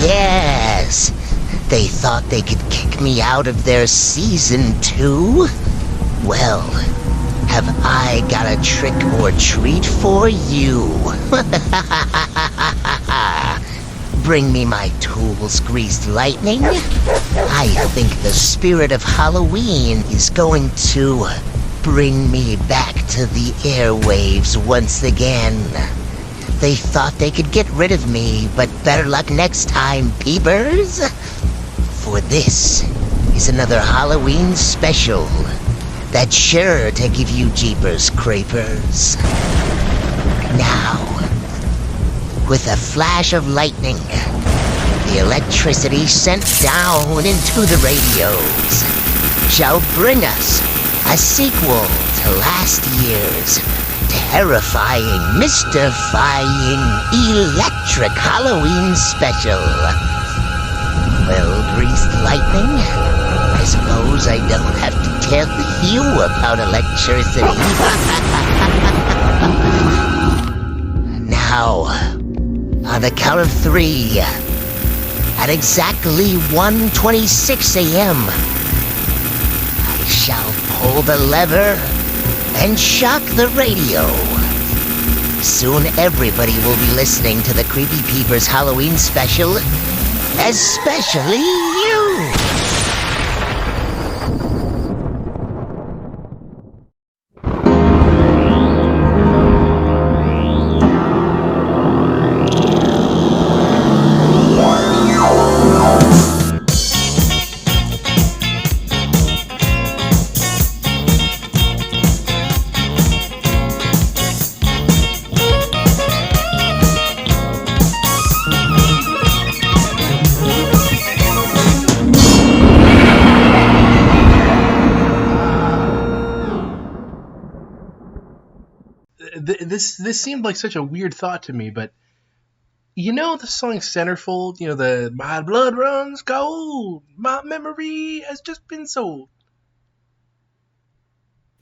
Yes, they thought they could kick me out of their season 2? Well, have I got a trick or treat for you? Bring me my tools, Greased Lightning. I think the spirit of Halloween is going to bring me back to the airwaves once again. They thought they could get rid of me, but better luck next time, Peepers. For this is another Halloween special that's sure to give you jeepers creepers. Now, with a flash of lightning, the electricity sent down into the radios shall bring us a sequel to last year's terrifying, mystifying, electric Halloween special. Well, Greased Lightning, I suppose I don't have to tell you about electricity. Now, on the count of 3, at exactly 1:26 a.m., I shall pull the lever and shock the radio. Soon everybody will be listening to the Creepy Peepers Halloween special, especially you! This seemed like such a weird thought to me, but you know the song Centerfold, you know, the "My blood runs cold, my memory has just been sold."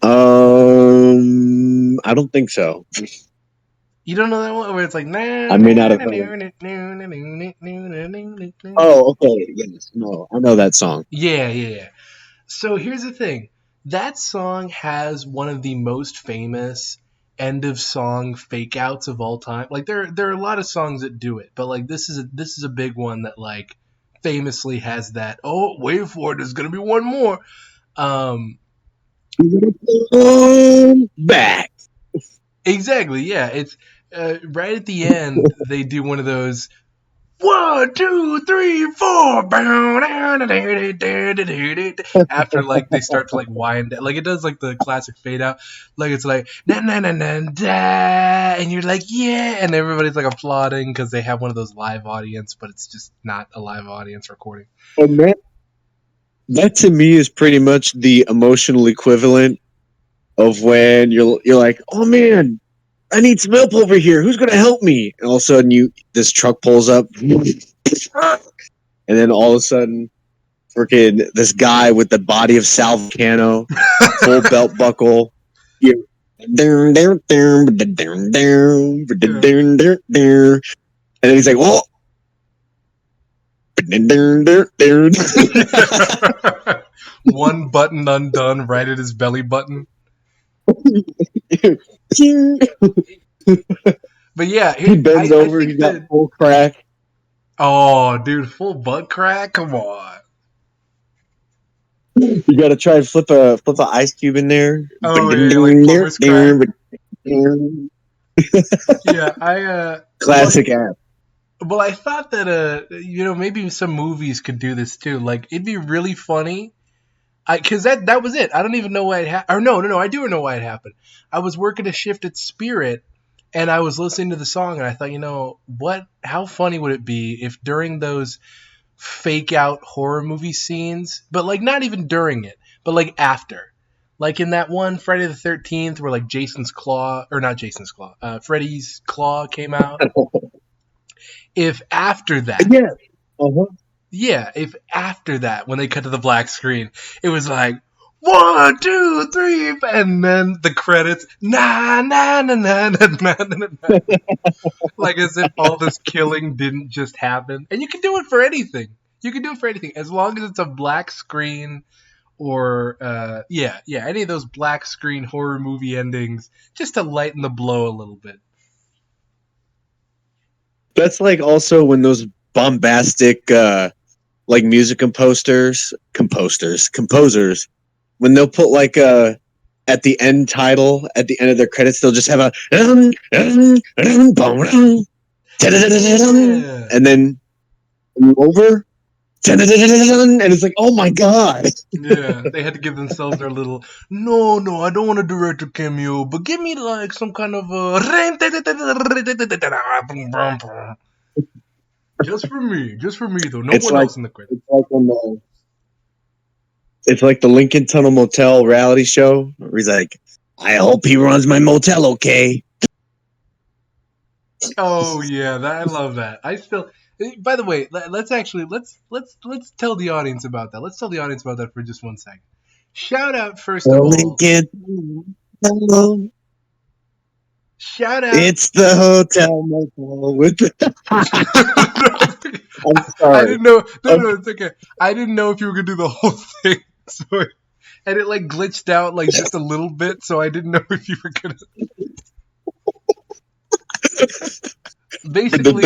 I don't think so. You don't know that one where it's like I may not have heard it. Oh, okay. Yes. No, I know that song. Yeah. So here's the thing. That song has one of the most famous end of song fake outs of all time. Like there are a lot of songs that do it, but like this is a big one that like famously has that. Oh, wait for it. There's gonna be one more. Back. Exactly. Yeah. It's right at the end. They do one of those 1, 2, 3, 4. After like they start to like wind down, like it does like the classic fade out, like it's like na na na na da, and you're like yeah, and everybody's like applauding because they have one of those live audience, but it's just not a live audience recording. And that to me is pretty much the emotional equivalent of when you're like, oh man, I need some help over here. Who's gonna help me? And all of a sudden, this truck pulls up, and then all of a sudden, freaking this guy with the body of Sal Volcano, full belt buckle, and then he's like, "Whoa!" One button undone right at his belly button. But yeah, he bends over. He got full crack. Oh, dude, full butt crack. Come on. You got to try and flip a ice cube in there. Oh, yeah, like yeah, classic app. Well, I thought that maybe some movies could do this too. Like it'd be really funny. Because that was it. I don't even know why it happened. Or no, I do know why it happened. I was working a shift at Spirit, and I was listening to the song, and I thought, how funny would it be if during those fake out horror movie scenes, but like not even during it, but like after. Like in that one Friday the 13th where like Freddy's Claw came out. If after that. Yeah. Uh-huh. Yeah, if after that, when they cut to the black screen, it was like, 1, 2, 3, and then the credits, na na na na na na na na, like as if all this killing didn't just happen. And you can do it for anything. You can do it for anything as long as it's a black screen or any of those black screen horror movie endings, just to lighten the blow a little bit. That's like also when those bombastic like music composers, when they'll put like at the end title, at the end of their credits, they'll just have a and then over and it's like, oh my god. Yeah, they had to give themselves their little, no, I don't want to direct a cameo, but give me like some kind of just for me though, no It's one like, else in the credits. It's like the Lincoln Tunnel Motel reality show where he's like, I hope he runs my motel okay. Oh yeah, I love that. I still. By the way, let's tell the audience about that. Let's tell the audience about that for just 1 second. Shout out first of all. Lincoln Tunnel. Shout out. It's the hotel motel with the. I'm sorry. I didn't know. No, it's okay. I didn't know if you were gonna do the whole thing. So, and it like glitched out like just a little bit, so I didn't know if you were gonna. Basically,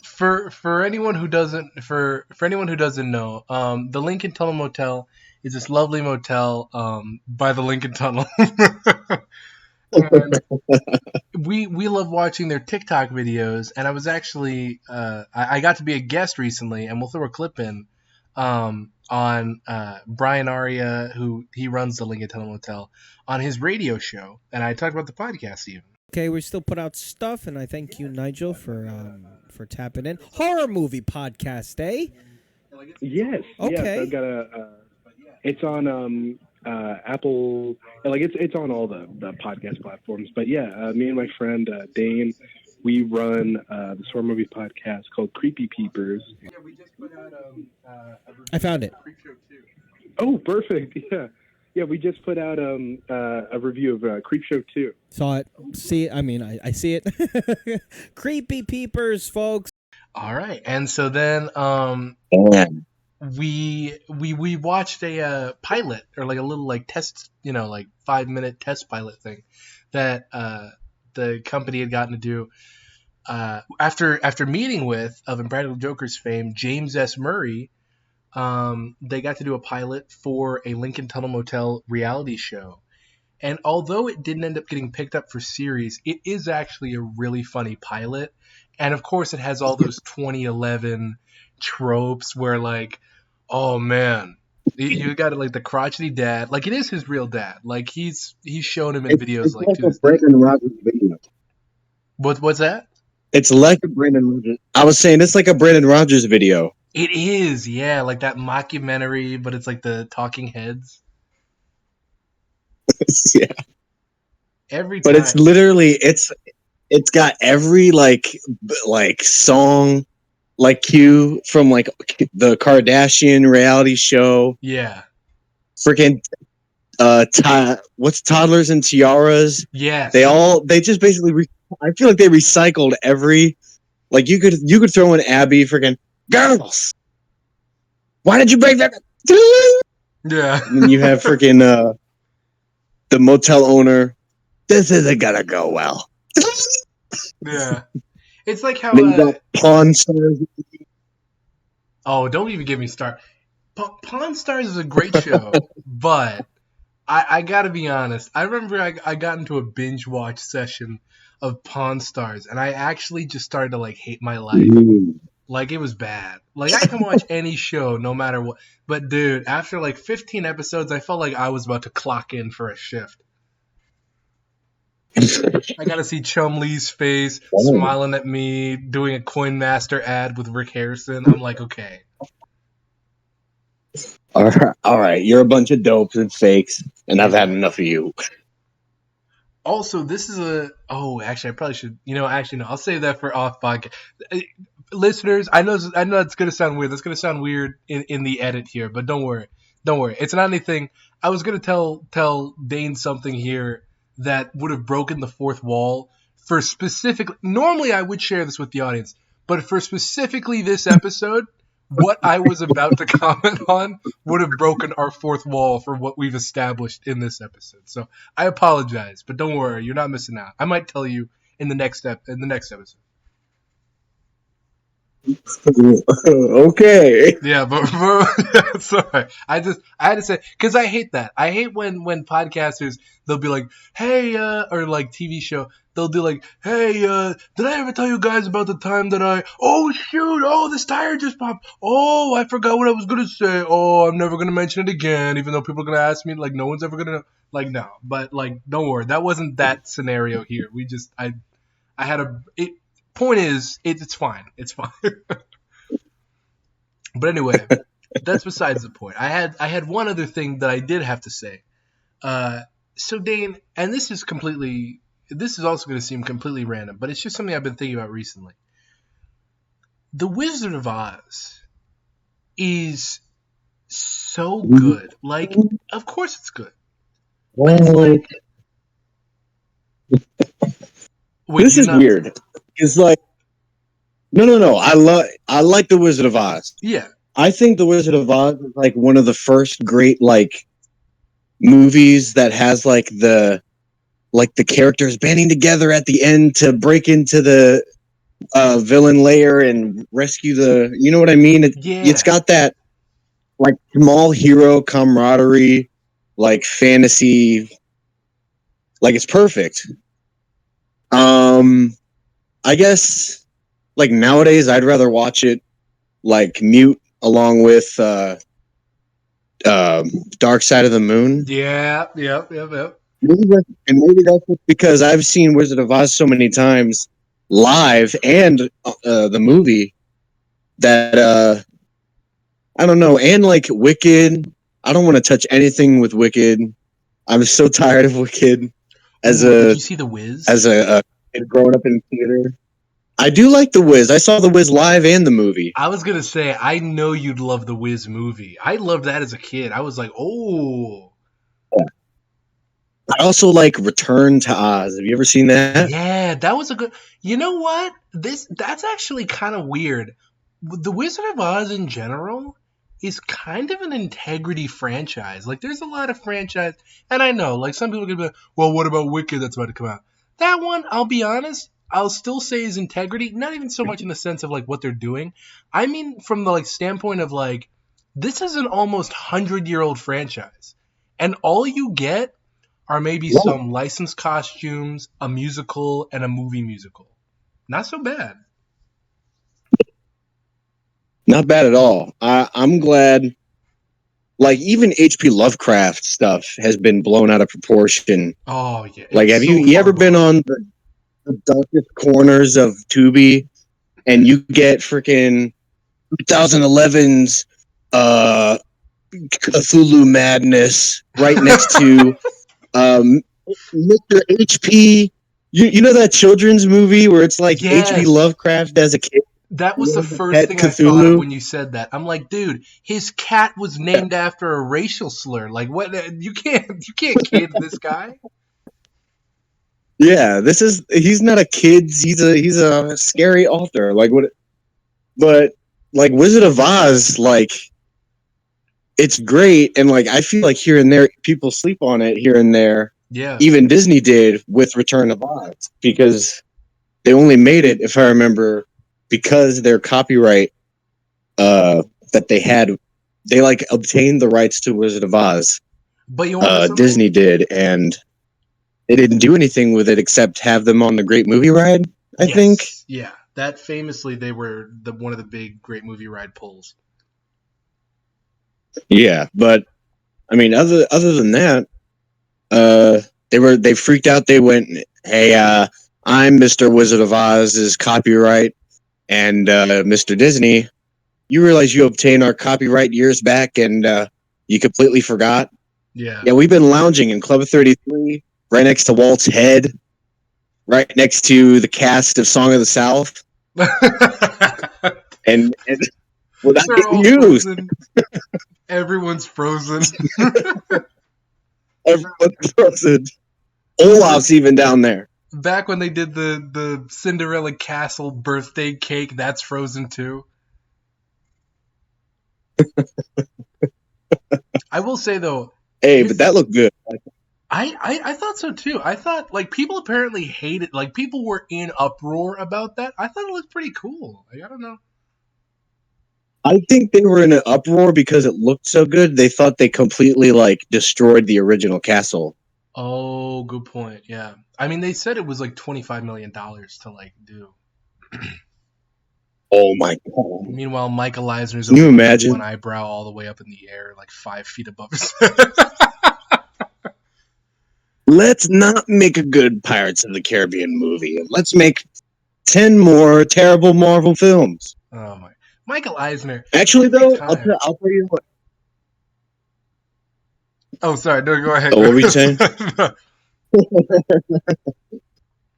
for anyone who doesn't know, the Lincoln Tunnel Motel is this lovely motel by the Lincoln Tunnel. And we love watching their TikTok videos, and I was actually I got to be a guest recently, and we'll throw a clip in on Brian Aria, who he runs the Lincoln Tunnel Motel, on his radio show, and I talked about the podcast even. Okay, we still put out stuff, and I thank you, Nigel, for tapping in. Horror movie podcast, eh? Yes. Okay. Yes, I've got it's on Apple, like it's on all the podcast platforms. But yeah, me and my friend Dane, we run this horror movie podcast called Creepy Peepers. Yeah, we just put out I found it. Oh, perfect. Yeah. Yeah, we just put out a review of Creepshow 2. Saw it. See it. I mean, I see it. Creepy Peepers, folks. All right, and so then we watched a pilot, or like a little like test, like 5-minute test pilot thing that the company had gotten to do after meeting with, of Impractical Jokers fame, James S. Murray. They got to do a pilot for a Lincoln Tunnel Motel reality show. And although it didn't end up getting picked up for series, it is actually a really funny pilot. And of course it has all those 2011 tropes where like, oh man, you got like the crotchety dad. Like it is his real dad. Like he's shown him in videos like a Brandon Rogers video. What's that? It's like a Brandon Rogers. I was saying it's like a Brandon Rogers video. It is, yeah, like that mockumentary, but it's like the talking heads. Yeah. Every but time. It's literally it's got every like song like cue from like the Kardashian reality show. Yeah. Freaking what's Toddlers and Tiaras? Yes. They just basically I feel like they recycled every, like you could throw in Abby freaking girls. Why did you break that? Yeah. And then you have freaking the motel owner. This isn't gonna go well. Yeah. It's like how Pawn Stars. Oh, don't even get me started. Pawn Stars is a great show, but I gotta be honest. I remember I got into a binge watch session of Pawn Stars, and I actually just started to like hate my life. Like it was bad. Like I can watch any show no matter what, but dude, after like 15 episodes, I felt like I was about to clock in for a shift. I gotta see Chum Lee's face smiling at me, doing a Coin Master ad with Rick Harrison. I'm like, okay. All right, you're a bunch of dopes and fakes, and I've had enough of you. Also, this is actually, I probably should. Actually, no. I'll save that for off podcast. Listeners, I know it's gonna sound weird. That's gonna sound weird in the edit here, but don't worry. Don't worry. It's not anything. I was gonna tell Dane something here that would have broken the fourth wall for specifically. Normally, I would share this with the audience, but for specifically this episode, what I was about to comment on would have broken our fourth wall for what we've established in this episode. So I apologize, but don't worry, you're not missing out. I might tell you in the next episode. Okay. Yeah, but sorry, I had to say because I hate that. I hate when podcasters they'll be like, hey, or like TV show they'll do like, hey, did I ever tell you guys about the time that this tire just popped. Oh, I forgot what I was gonna say. Oh, I'm never gonna mention it again, even though people are gonna ask me. Like, no one's ever gonna like no, but like, don't worry, that wasn't that scenario here. I had a point is it's fine. It's fine. But anyway, that's besides the point. I had one other thing that I did have to say. So Dane, and this is also going to seem completely random, but it's just something I've been thinking about recently. The Wizard of Oz is so good. Like, of course it's good. But it's like... Wait, this is weird. It's like... No. I like The Wizard of Oz. Yeah. I think The Wizard of Oz is like one of the first great like movies that has like the characters banding together at the end to break into the villain lair and rescue the, you know what I mean? It's got that like small hero camaraderie, like fantasy, like it's perfect. I guess like nowadays I'd rather watch it like mute along with Dark Side of the Moon. Yeah. Yep. Maybe that's because I've seen Wizard of Oz so many times live and the movie that I don't know. And like Wicked, I don't want to touch anything with Wicked. I'm so tired of Wicked. Did you see The Wiz? As a kid growing up in theater. I do like The Wiz. I saw The Wiz live and the movie. I was going to say, I know you'd love The Wiz movie. I loved that as a kid. I was like, oh. Yeah. I also like Return to Oz. Have you ever seen that? Yeah, that was a good... You know what? That's actually kind of weird. The Wizard of Oz in general is kind of an integrity franchise. Like, there's a lot of franchise... And I know, like, some people are going to be like, well, what about Wicked that's about to come out? That one, I'll be honest... I'll still say is integrity, not even so much in the sense of like what they're doing. I mean from the like standpoint of like this is an almost 100-year-old franchise. And all you get are maybe some licensed costumes, a musical, and a movie musical. Not so bad. Not bad at all. I'm glad like even H.P. Lovecraft stuff has been blown out of proportion. Oh yeah. Like have you ever been on the darkest corners of Tubi and you get freaking 2011's Cthulhu Madness right next to Mr. HP. You know that children's movie where it's like H.P. Lovecraft as a kid? That was the first thing I thought of when you said that. I'm like, dude, his cat was named after a racial slur. Like, what? You can't kid this guy. Yeah, he's not a kid's, he's a scary author. Like what but like Wizard of Oz, like it's great and like I feel like here and there people sleep on it here and there. Yeah. Even Disney did with Return of Oz because they only made it, if I remember, because their copyright that they like obtained the rights to Wizard of Oz. But you Disney did and they didn't do anything with it except have them on the Great Movie Ride, I think. Yeah, that famously they were one of the big Great Movie Ride pulls. Yeah, but I mean, other than that, they freaked out. They went, "Hey, I'm Mr. Wizard of Oz's copyright," and Mr. Disney, you realize you obtained our copyright years back, and you completely forgot. Yeah, we've been lounging in Club 33. Right next to Walt's head, right next to the cast of Song of the South, and without They're all getting used. frozen. Everyone's frozen. Everyone's frozen. Olaf's even down there. Back when they did the Cinderella Castle birthday cake, that's frozen too. I will say though, Hey, but that looked good. I thought so too. I thought like people apparently hated, like people were in uproar about that. I thought it looked pretty cool. Like, I don't know. I think they were in an uproar because it looked so good. They thought they completely like destroyed the original castle. Oh, good point. Yeah, I mean they said it was like $25 million to like do. Oh my god! Meanwhile, Michael Eisner's Can you only imagine? one eyebrow all the way up in the air, like 5 feet above his head. Let's not make a good Pirates of the Caribbean movie. Let's make 10 more terrible Marvel films. Oh my, Michael Eisner. Actually, every though, time- I'll tell you what. Oh, sorry. No, go ahead. Oh, what were you saying?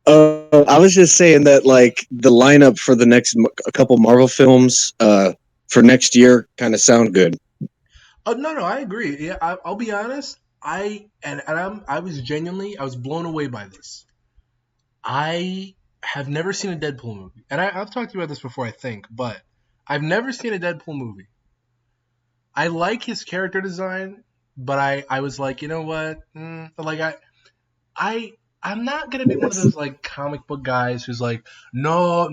I was just saying that like the lineup for the next a couple Marvel films for next year kind of sound good. Oh no, I agree. Yeah, I'll be honest. I was blown away by this. I have never seen a Deadpool movie, and I've talked to you about this before, I think, but I've never seen a Deadpool movie. I like his character design, but I was like, you know what? Like I'm not gonna be one of those like comic book guys who's like, no,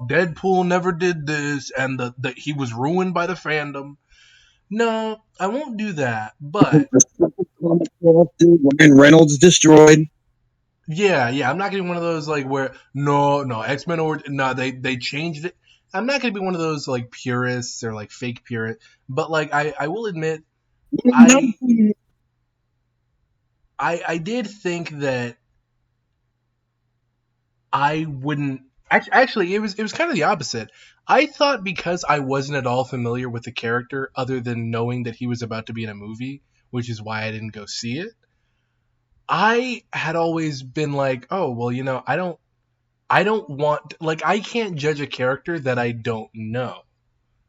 Deadpool never did this, and the he was ruined by the fandom. No, I won't do that. But Ryan Reynolds destroyed. yeah, I'm not gonna be one of those like where no, X-Men or no, they changed it. I'm not gonna be one of those like purists or like fake purists. But like I will admit, I did think that I wouldn't actually it was kind of the opposite. I thought because I wasn't at all familiar with the character other than knowing that he was about to be in a movie, which is why I didn't go see it. I had always been like, "Oh, well, you know, I don't want like I can't judge a character that I don't know."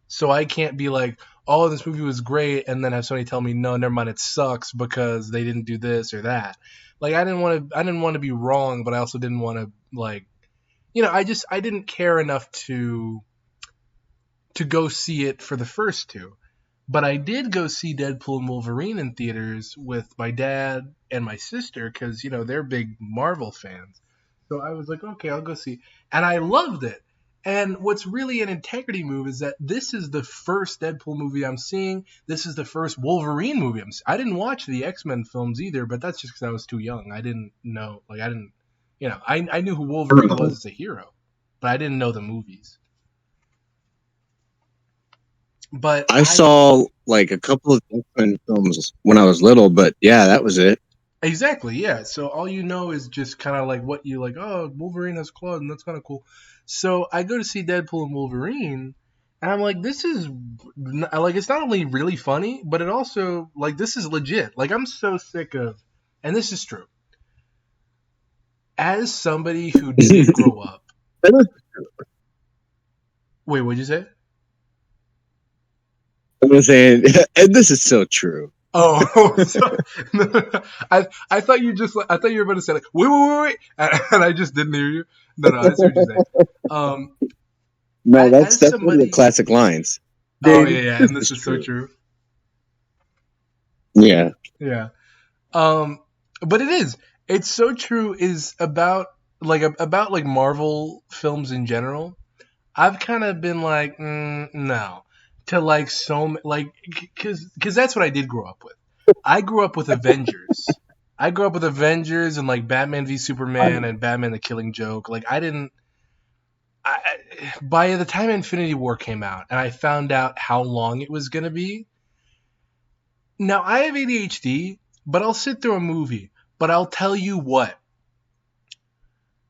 So I can't be like, "Oh, this movie was great," and then have somebody tell me, "No, never mind, it sucks because they didn't do this or that." Like I didn't want to be wrong, but I also didn't want to like, I didn't care enough to go see it for the first two. But I did go see Deadpool and Wolverine in theaters with my dad and my sister because, they're big Marvel fans. So I was like, okay, I'll go see. And I loved it. And what's really an integrity move is that this is the first Deadpool movie I'm seeing. This is the first Wolverine movie I'm seeing. I didn't watch the X-Men films either, but that's just because I was too young. I didn't know. Like, I didn't, I knew who Wolverine was as a hero, but I didn't know the movies. But I saw like a couple of X-Men films when I was little, but yeah, that was it. Exactly, yeah. So all you know is just kind of like what you like, oh, Wolverine has claws, and that's kind of cool. So I go to see Deadpool and Wolverine, and I'm like, this is, like, it's not only really funny, but it also, like, this is legit. Like, I'm so sick of, and this is true. As somebody who didn't grow up. Wait, what'd you say? I was saying, and this is so true. Oh, I thought you I thought you were about to say like wait, and I just didn't hear you. No, I see what you're saying. No, that's one of the classic lines. Oh yeah, and this is so true. Yeah. But it is. It's so true. Is about Marvel films in general. I've kind of been like no. To like because that's what I did grow up with. I grew up with Avengers. And like Batman v Superman and Batman the Killing Joke. Like by the time Infinity War came out and I found out how long it was gonna be. Now I have ADHD, but I'll sit through a movie. But I'll tell you what,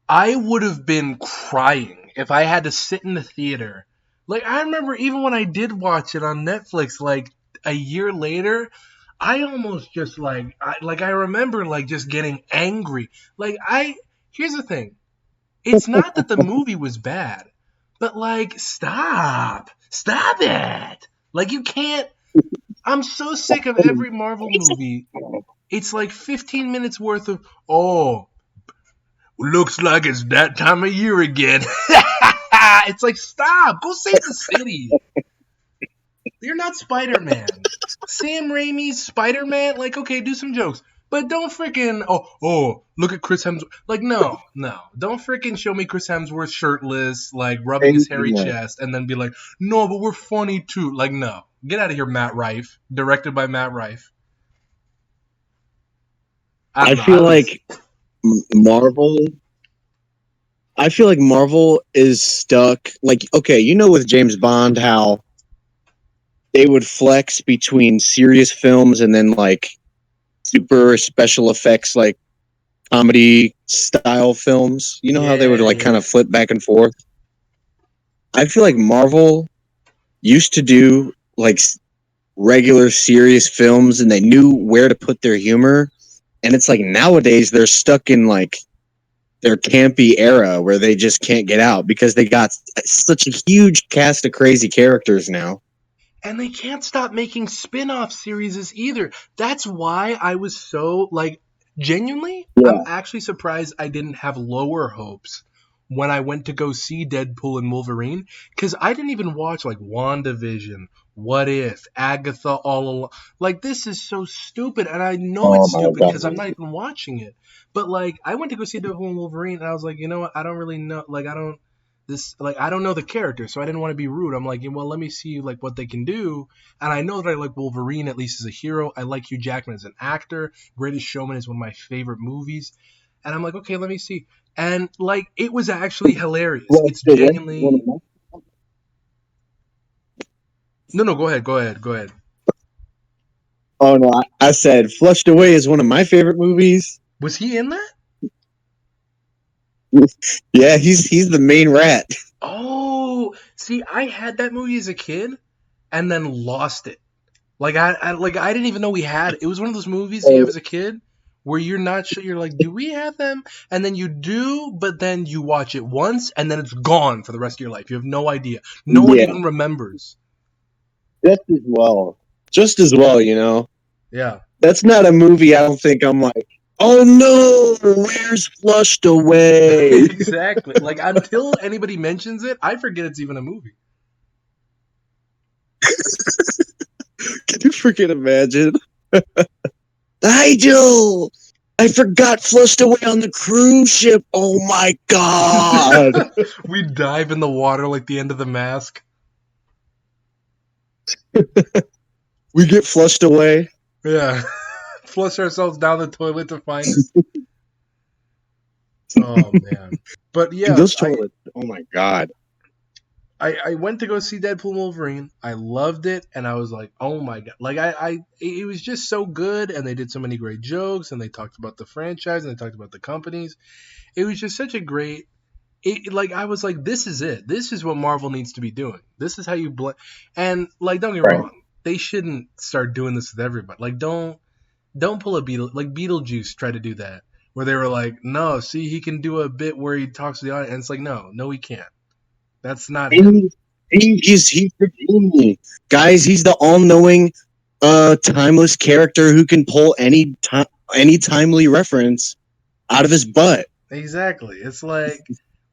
I would have been crying if I had to sit in the theater. Like, I remember even when I did watch it on Netflix, like, a year later, I almost just, I remember, like, just getting angry. Like, here's the thing. It's not that the movie was bad, but, like, stop. Stop it! Like, you can't. I'm so sick of every Marvel movie. It's like 15 minutes worth of, oh, looks like it's that time of year again. It's like, stop! Go save the city. You're not Spider-Man. Sam Raimi's Spider-Man, like, okay, do some jokes. But don't freaking, look at Chris Hemsworth. Like, no. Don't freaking show me Chris Hemsworth shirtless, like, rubbing his hairy chest, and then be like, no, but we're funny too. Like, no. Get out of here, Matt Rife. Directed by Matt Rife. I feel like Marvel is stuck. Like, okay, you know, with James Bond, how they would flex between serious films and then like super special effects, like comedy style films. You know how they would like kind of flip back and forth. I feel like Marvel used to do like regular serious films, and they knew where to put their humor. And it's like nowadays they're stuck in like their campy era where they just can't get out because they got such a huge cast of crazy characters now. And they can't stop making spin-off series either. That's why I was so, like, genuinely, I'm actually surprised I didn't have lower hopes when I went to go see Deadpool and Wolverine, because I didn't even watch, like, WandaVision, What If, Agatha All Along. Like, this is so stupid, and I know it's stupid because I'm not even watching it. But, like, I went to go see Deadpool and Wolverine, and I was like, you know what, I don't really know, like, I don't know the character, so I didn't want to be rude. I'm like, well, let me see like what they can do. And I know that I like Wolverine at least as a hero. I like Hugh Jackman as an actor. Greatest Showman is one of my favorite movies. And I'm like, okay, let me see. And like, it was actually hilarious. It's genuinely. No, go ahead. Oh no, I said Flushed Away is one of my favorite movies. Was he in that? Yeah, he's the main rat. Oh, see, I had that movie as a kid, and then lost it. Like I didn't even know we had it. It was one of those movies you have as a kid where you're not sure. You're like, do we have them? And then you do, but then you watch it once, and then it's gone for the rest of your life. You have no idea. No one even remembers. Just as well, you know. Yeah. That's not a movie I don't think I'm like, oh no, where's Flushed Away? Exactly. Like, until anybody mentions it, I forget it's even a movie. Can you freaking imagine? Nigel! I forgot Flushed Away on the cruise ship. Oh my god. We dive in the water like the end of The Mask. We get flushed away. Yeah. Flush ourselves down the toilet to find it. Oh, man. But yeah. Those toilets, oh my god. I went to go see Deadpool and Wolverine. I loved it, and I was like, oh my god. Like, it was just so good, and they did so many great jokes, and they talked about the franchise, and they talked about the companies. It was just such a great... like, I was like, this is it. This is what Marvel needs to be doing. This is how you... and, like, don't get me wrong. They shouldn't start doing this with everybody. Like, don't pull a Beetlejuice tried to do that, where they were like, no, see, he can do a bit where he talks to the audience, and it's like, no, he can't. That's not him. He's the genie. Guys, he's the all-knowing, timeless character who can pull any timely reference out of his butt. Exactly. It's like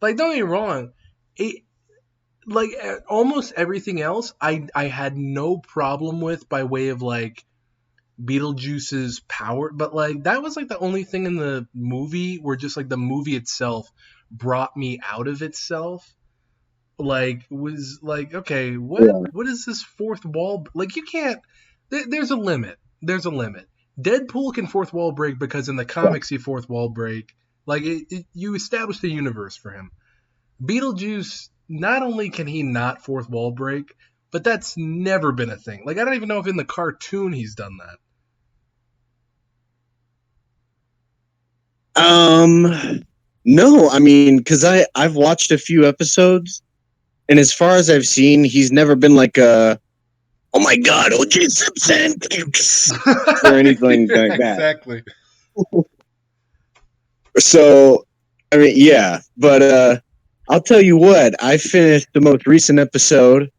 don't get me wrong. Almost everything else, I had no problem with by way of like Beetlejuice's power, but like that was like the only thing in the movie where just like the movie itself brought me out of itself. Like, was like, okay, what is this fourth wall? Like, you can't. There's a limit. Deadpool can fourth wall break because in the comics he fourth wall break. Like, you establish the universe for him. Beetlejuice, not only can he not fourth wall break, but that's never been a thing. Like, I don't even know if in the cartoon he's done that. No, I mean, because I've watched a few episodes. And as far as I've seen, he's never been like a, oh my god, O.J. Simpson, or anything like that. Exactly. So, I mean, yeah. But I'll tell you what, I finished the most recent episode,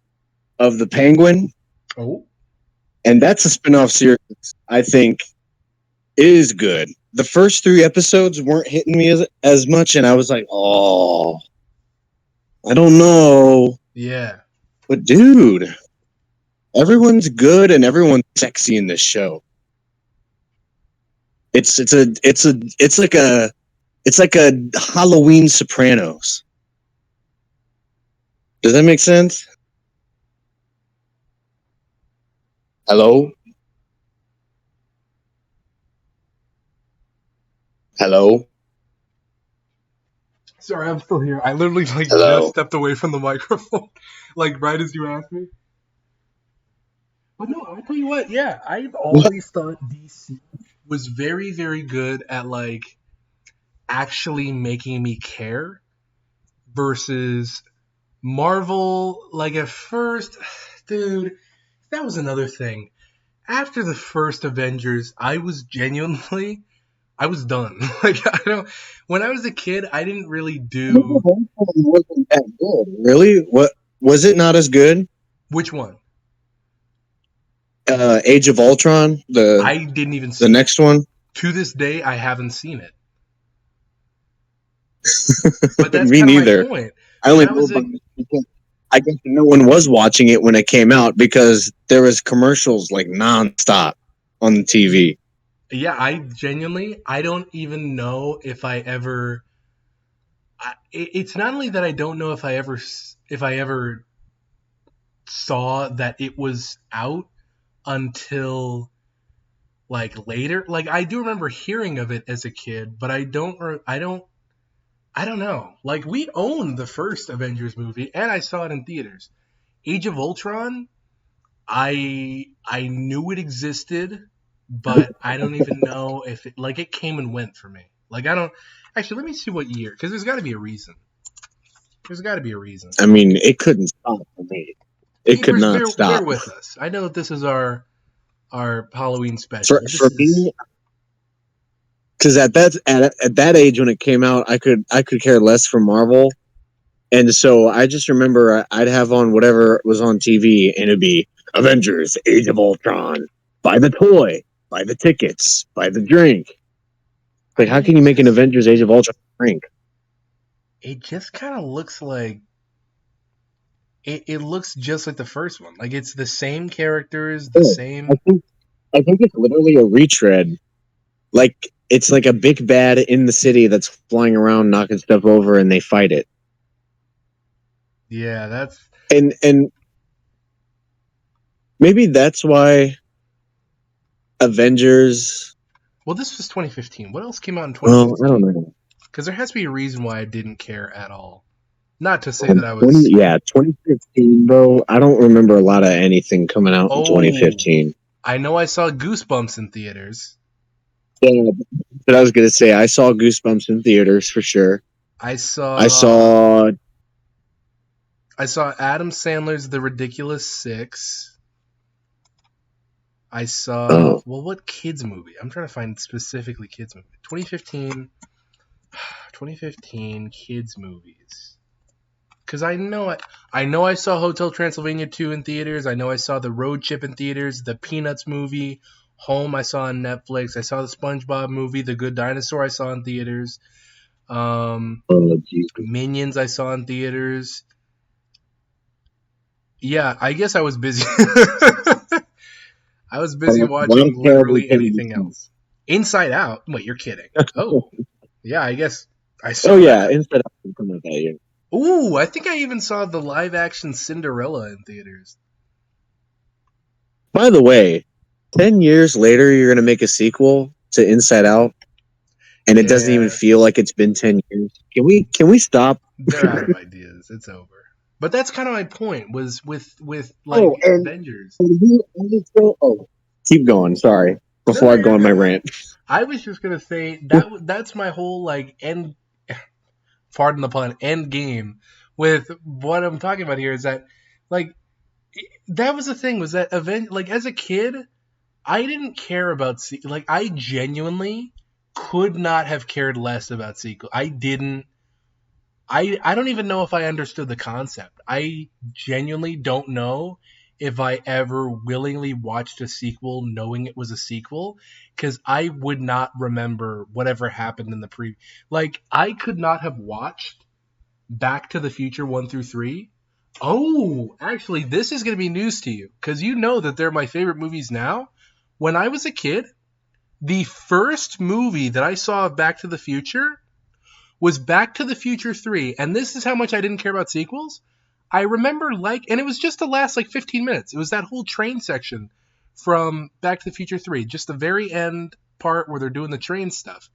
of the Penguin, Oh, and that's a spin-off series. I think is good. The first 3 episodes weren't hitting me as much, and I was like, oh, I don't know. yeah. But dude, everyone's good and everyone's sexy in this show. It's like a Halloween Sopranos. Does that make sense? Hello? Hello? Sorry, I'm still here. I literally just Hello? stepped away from the microphone, like right as you asked me. But no, I'll tell you what. Yeah, I've What? always thought DC was very, very good at like actually making me care versus Marvel. Like at first, dude, that was another thing. After the first Avengers, I was genuinely, I was done. Like I don't. When I was a kid, I didn't really do Wasn't that good. Really? What was it not as good? which one. Age of Ultron, I didn't even the see it. next one. To this day, I haven't seen it. But that's Me kind of my neither. point. I When only I know was about a it because I guess no one was watching it when it came out because there was commercials like nonstop on the TV. yeah, I genuinely, I don't even know if I ever. It's not only that I don't know if I ever saw that it was out until like later. Like I do remember hearing of it as a kid, but I don't know. Like we owned the first Avengers movie, and I saw it in theaters. Age of Ultron, I knew it existed, but I don't even know if it like it came and went for me. Like I don't actually. Let me see what year, because there's got to be a reason. There's got to be a reason. I mean, it couldn't stop for me. It could Peepers, not bear stop. with us. I know that this is our Halloween special. For This is me, because at that age when it came out, I could care less for Marvel, and so I just remember I'd have on whatever was on TV, and it'd be Avengers: Age of Ultron. Buy the toy, buy the tickets, buy the drink. Like, how can you make an Avengers: Age of Ultron drink? it just kind of looks like it looks just like the first one. Like it's the same characters, the Oh, same. I think it's literally a retread. Like it's like a big bad in the city that's flying around, knocking stuff over, and they fight it. Yeah, that's And maybe that's why Avengers. well. This was 2015. What else came out in Well, I don't 2016? know. Because there has to be a reason why I didn't care at all. Not to say that I 20, was. yeah, 2015, bro. I don't remember a lot of anything coming out in Oh, 2015. I know I saw Goosebumps in theaters. Yeah, but I was gonna say I saw Goosebumps in theaters for sure. I I saw saw. I saw Adam Sandler's The Ridiculous Six. I saw Oh, well, what kids movie? I'm trying to find specifically kids movie. 2015, 2015 kids movies. Because I know I saw Hotel Transylvania 2 in theaters. I know I saw The Road Chip in theaters. The Peanuts movie, Home I saw on Netflix. I saw the SpongeBob movie, The Good Dinosaur I saw in theaters. oh, Jesus. Minions I saw in theaters. Yeah, I guess I was busy. I was A busy lot of watching terrible literally anything things. else. Inside Out? Wait, you're kidding. Oh, yeah, I guess I Oh saw yeah, that. instead of coming out that year. Ooh, I think I even saw the live action Cinderella in theaters. By the way, 10 years later, you're gonna make a sequel to Inside Out, and it doesn't even Yeah, feel like it's been 10 years. Can we stop? they're out of ideas. It's over. But that's kind of my point was with like Oh, and Avengers. oh, keep going. Sorry, No, before no, I go you're on my good. rant. I was just gonna say that's my whole like end. Pardon the pun. End game with what I'm talking about here is that like that was the thing was that event like as a kid I didn't care about like I genuinely could not have cared less about sequel. I didn't I don't even know if I understood the concept. I genuinely don't know if I ever willingly watched a sequel knowing it was a sequel, because I would not remember whatever happened in the pre. Like, I could not have watched Back to the Future 1 through 3. Oh, actually, this is going to be news to you, because you know that they're my favorite movies now. When I was a kid, the first movie that I saw of Back to the Future was Back to the Future 3, and this is how much I didn't care about sequels. I remember, and it was just the last 15 minutes. It was that whole train section from Back to the Future 3, just the very end part where they're doing the train stuff.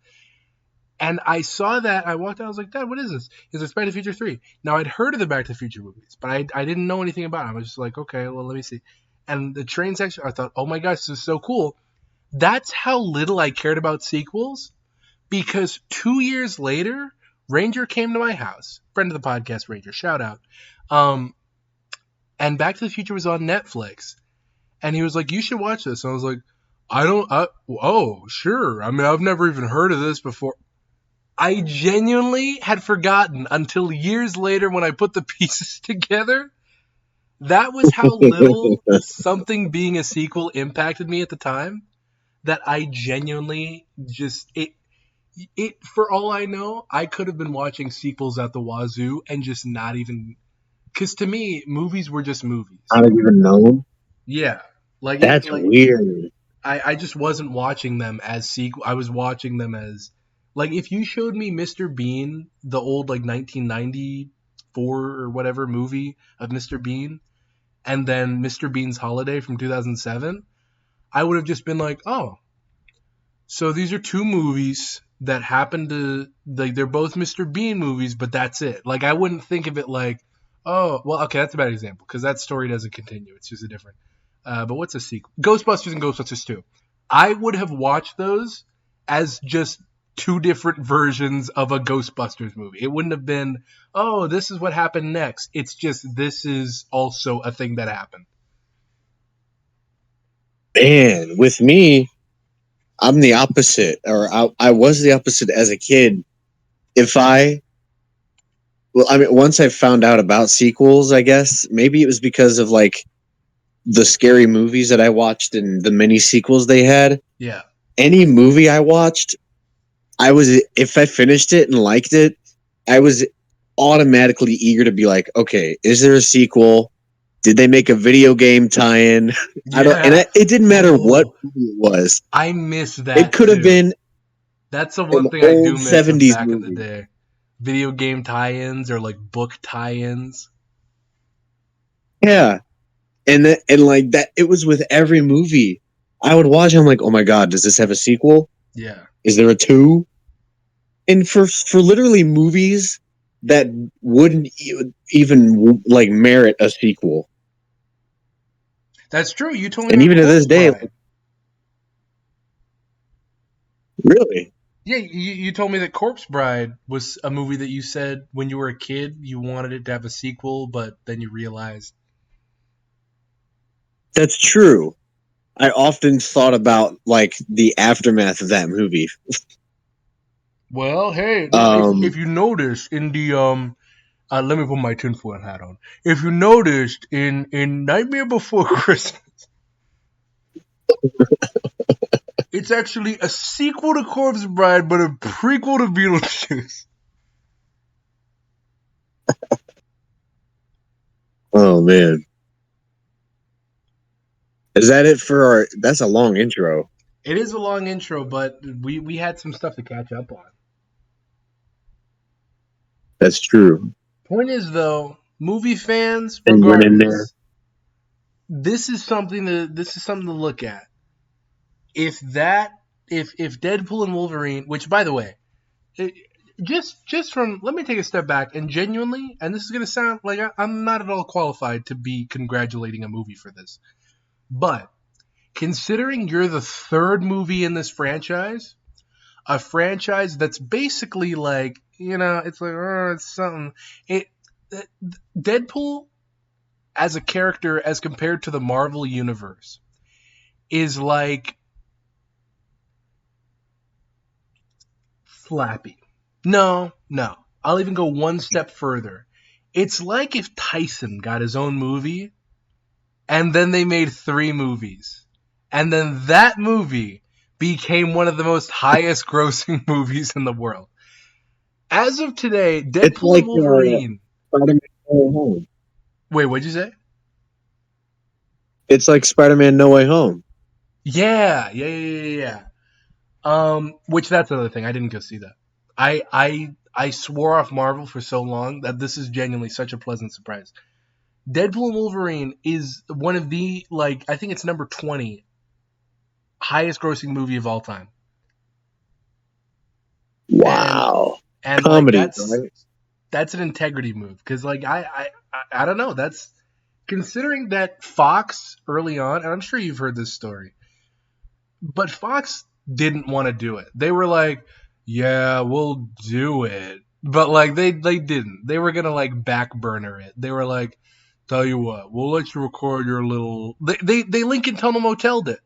And I saw that, I walked out, I was like, Dad, what is this? Is this Back to the Future 3? Now, I'd heard of the Back to the Future movies, but I didn't know anything about it. I was just like, okay, well, let me see. And the train section, I thought, oh my gosh, this is so cool. That's how little I cared about sequels, because 2 years later, Ranger came to my house, friend of the podcast, Ranger, shout out. And Back to the Future was on Netflix, and he was like, "You should watch this." And I was like, "Oh, sure. I mean, I've never even heard of this before." I genuinely had forgotten until years later when I put the pieces together. That was how little something being a sequel impacted me at the time, that I genuinely just it for all I know, I could have been watching sequels at the wazoo and just not even, because to me, movies were just movies. I don't even know. Yeah, That's weird. I just wasn't watching them as sequel. I was watching them as, if you showed me Mr. Bean, the old 1994 or whatever movie of Mr. Bean, and then Mr. Bean's Holiday from 2007, I would have just been like, oh, so these are two movies that happen to, they're both Mr. Bean movies, but that's it. I wouldn't think of it like, oh, well, okay, that's a bad example, because that story doesn't continue. It's just a different, but what's a sequel? Ghostbusters and Ghostbusters 2. I would have watched those as just two different versions of a Ghostbusters movie. It wouldn't have been, oh, this is what happened next. It's just, this is also a thing that happened. Man, with me, I'm the opposite, or I was the opposite as a kid. Once I found out about sequels, I guess maybe it was because of the scary movies that I watched and the mini sequels they had. Yeah. Any movie I watched, if I finished it and liked it, I was automatically eager to be like, okay, is there a sequel? Did they make a video game tie-in? Yeah. It didn't matter what movie it was. I miss that. It could have been. That's the one thing I do miss 70s back movie. in the day. Video game tie-ins or book tie-ins. Yeah, and that it was with every movie I would watch. I'm like, oh my god, does this have a sequel? Yeah. Is there a 2? And for literally movies that wouldn't even merit a sequel. That's true. You told me. And even to this day, really? Yeah, you told me that Corpse Bride was a movie that you said when you were a kid you wanted it to have a sequel, but then you realized. That's true. I often thought about the aftermath of that movie. Well, hey, if you notice in the let me put my tinfoil hat on. If you noticed in Nightmare Before Christmas, it's actually a sequel to Corpse Bride, but a prequel to Beetlejuice. Oh man, is that it for our? That's a long intro. It is a long intro, but we had some stuff to catch up on. That's true. Point is, though, movie fans, And went in there. regardless, this is something to look at. If Deadpool and Wolverine, which by the way, just from, let me take a step back and genuinely, and this is gonna sound like I'm not at all qualified to be congratulating a movie for this, but considering you're the third movie in this franchise, a franchise that's basically it's it's something. Deadpool as a character, as compared to the Marvel universe, is like Slappy. No. I'll even go one step further. It's like if Tyson got his own movie, and then they made 3 movies. And then that movie became one of the most highest grossing movies in the world. As of today, It's Deadpool like and Wolverine. Spider-Man No Way Home. Wait, what'd you say? It's like Spider-Man No Way Home. Yeah. Which that's another thing. I didn't go see that. I swore off Marvel for so long that this is genuinely such a pleasant surprise. Deadpool and Wolverine is one of the, like, I think it's number 20 highest grossing movie of all time. Wow. And like Comedy, right? that's an integrity move, because like I don't know, that's considering that Fox early on, and I'm sure you've heard this story, but Fox didn't want to do it. They were like, yeah, we'll do it, but like they didn't. They were gonna like back burner it. They were like, tell you what, we'll let you record your little. They Lincoln Tunnel Motel'd it.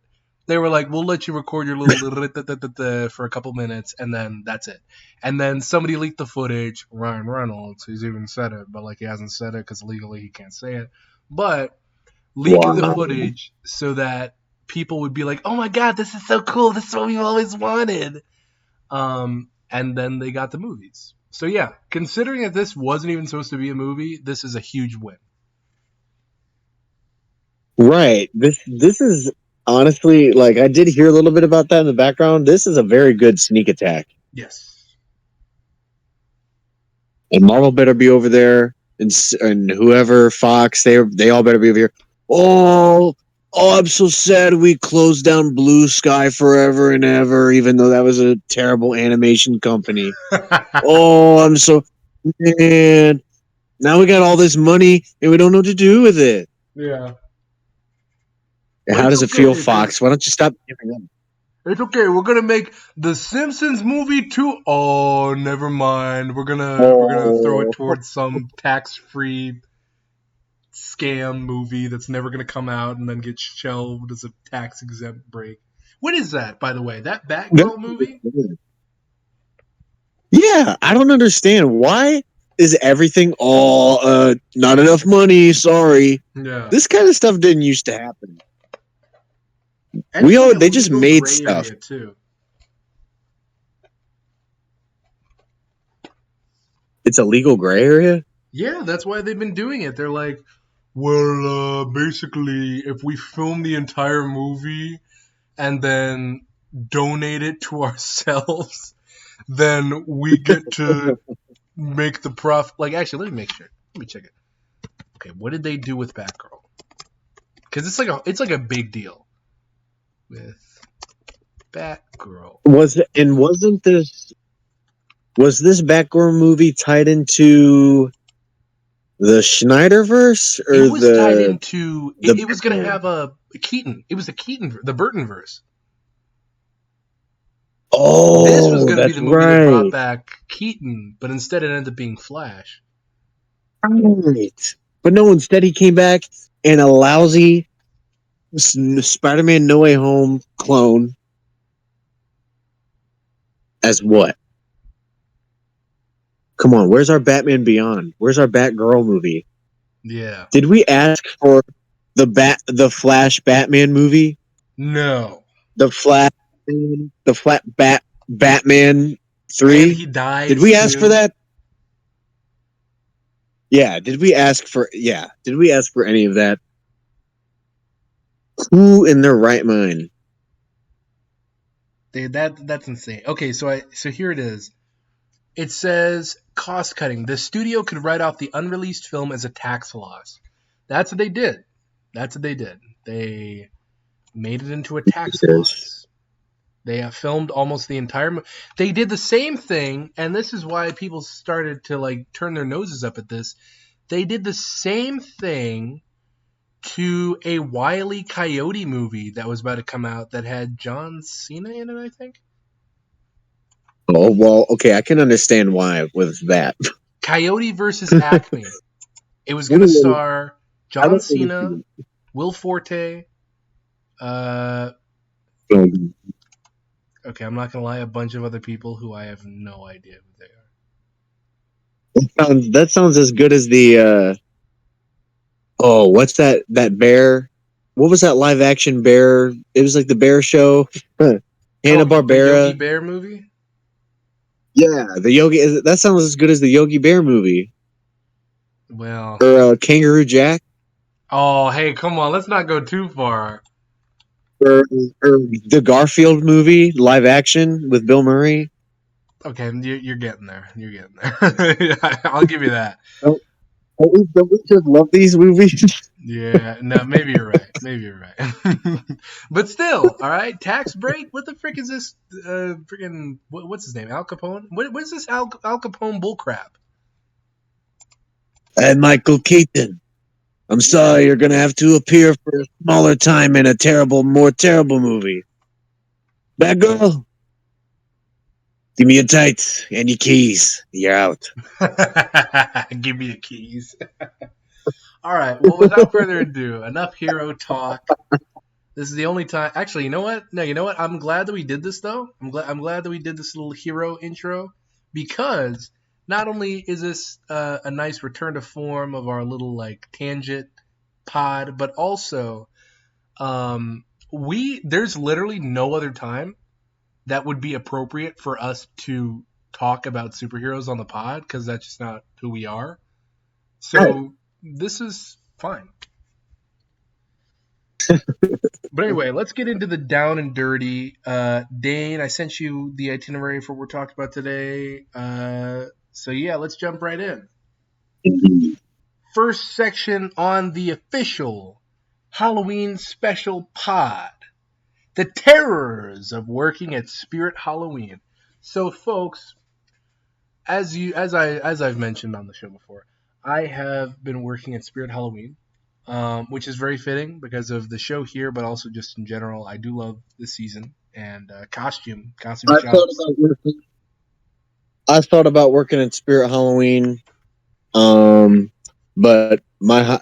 They were like, we'll let you record your little for a couple minutes, and then that's it. And then somebody leaked the footage. Ryan Reynolds, he's even said it, but like he hasn't said it because legally he can't say it. But leaked the Wow. footage so that people would be like, "Oh my god, this is so cool! This is what we've always wanted." And then they got the movies. So yeah, considering that this wasn't even supposed to be a movie, this is a huge win. Right. This is honestly, like, I did hear a little bit about that in the background. This is a very good sneak attack. Yes. And Marvel better be over there, and whoever Fox, they all better be over here. Oh, I'm so sad we closed down Blue Sky forever and ever, even though that was a terrible animation company. Oh, I'm so man. Now we got all this money and we don't know what to do with it. Yeah. But How it's does it feel, okay, 'cause Fox? Why don't you stop giving up? it's okay. We're gonna make the Simpsons movie too. Oh, never mind. We're gonna throw it Oh, towards some tax-free scam movie that's never gonna come out and then get shelved as a tax-exempt break. What is that, by the way? That Batgirl movie? yeah, I don't understand. Why is everything all not enough money? Sorry. Yeah. This kind of stuff didn't used to happen. And it's like a They just legal made gray stuff. area too. It's a legal gray area. Yeah, that's why they've been doing it. They're like, well, basically, if we film the entire movie and then donate it to ourselves, then we get to make the profit. Like, actually, let me make sure. Let me check it. Okay, what did they do with Batgirl? Because it's like a big deal with Batgirl. Wasn't this Batgirl movie tied into the Schneiderverse or It was tied the into. the It was going to Batman? have a Keaton. It was the Burton verse. This was Oh, going to be that's the movie that brought right. back Keaton, but instead it ended up being Flash. Right. But no, instead he came back in a lousy Spider-Man No Way Home clone as what? Come on, where's our Batman Beyond? Where's our Batgirl movie? Yeah. Did we ask for the Flash Batman movie? No. The Flat Batman And 3? he Did dies we ask for too. that? Yeah, did we ask for any of that? Who in their right mind? That's insane. Okay, so here it is. It says cost cutting. The studio could write off the unreleased film as a tax loss. That's what they did. They made it into a tax loss. They have filmed almost the entire. They did the same thing, and this is why people started to like turn their noses up at this. They did the same thing to a Wile E. Coyote movie that was about to come out that had John Cena in it, I think. Oh well, okay, I can understand why with that. Coyote versus Acme. It was What going to do you- star I John don't Cena, understand. Will Forte. Okay, I'm not going to lie, a bunch of other people who I have no idea who they are. That sounds as good as the what's that bear? What was that live action bear? It was like the bear show. Hanna The Yogi Barbera. Bear movie. Yeah, the Yogi. That sounds as good as the Yogi Bear movie Well, or Kangaroo Jack oh hey, come on, let's not go too far. or, or the Garfield movie live action with Bill Murray. Okay, you're getting there. You're getting there. I'll give you that. Don't we just love these movies? Yeah, no, maybe you're right. Maybe you're right. But still, all right. Tax break. What the frick is this? Freaking what's his name? Al Capone. What is this Al Capone bullcrap? And Michael Keaton. I'm sorry, you're gonna have to appear for a smaller time in a more terrible movie. Bad girl, give me your tights and your keys. You're out. Give me the keys. All right. Well, without further ado, enough hero talk. This is the only time. Actually, you know what? No, you know what? I'm glad that we did this though. I'm glad that we did this little hero intro because not only is this a nice return to form of our little like tangent pod, but also there's literally no other time that would be appropriate for us to talk about superheroes on the pod because that's just not who we are. So this is fine. But anyway, let's get into the down and dirty. Dane, I sent you the itinerary for what we're talking about today. So yeah, let's jump right in. First section on the official Halloween special pod. The terrors of working at Spirit Halloween. So folks, as I've mentioned on the show before, I have been working at Spirit Halloween. Which is very fitting because of the show here, but also just in general. I do love this season and costume I shops. thought about working at Spirit Halloween, but my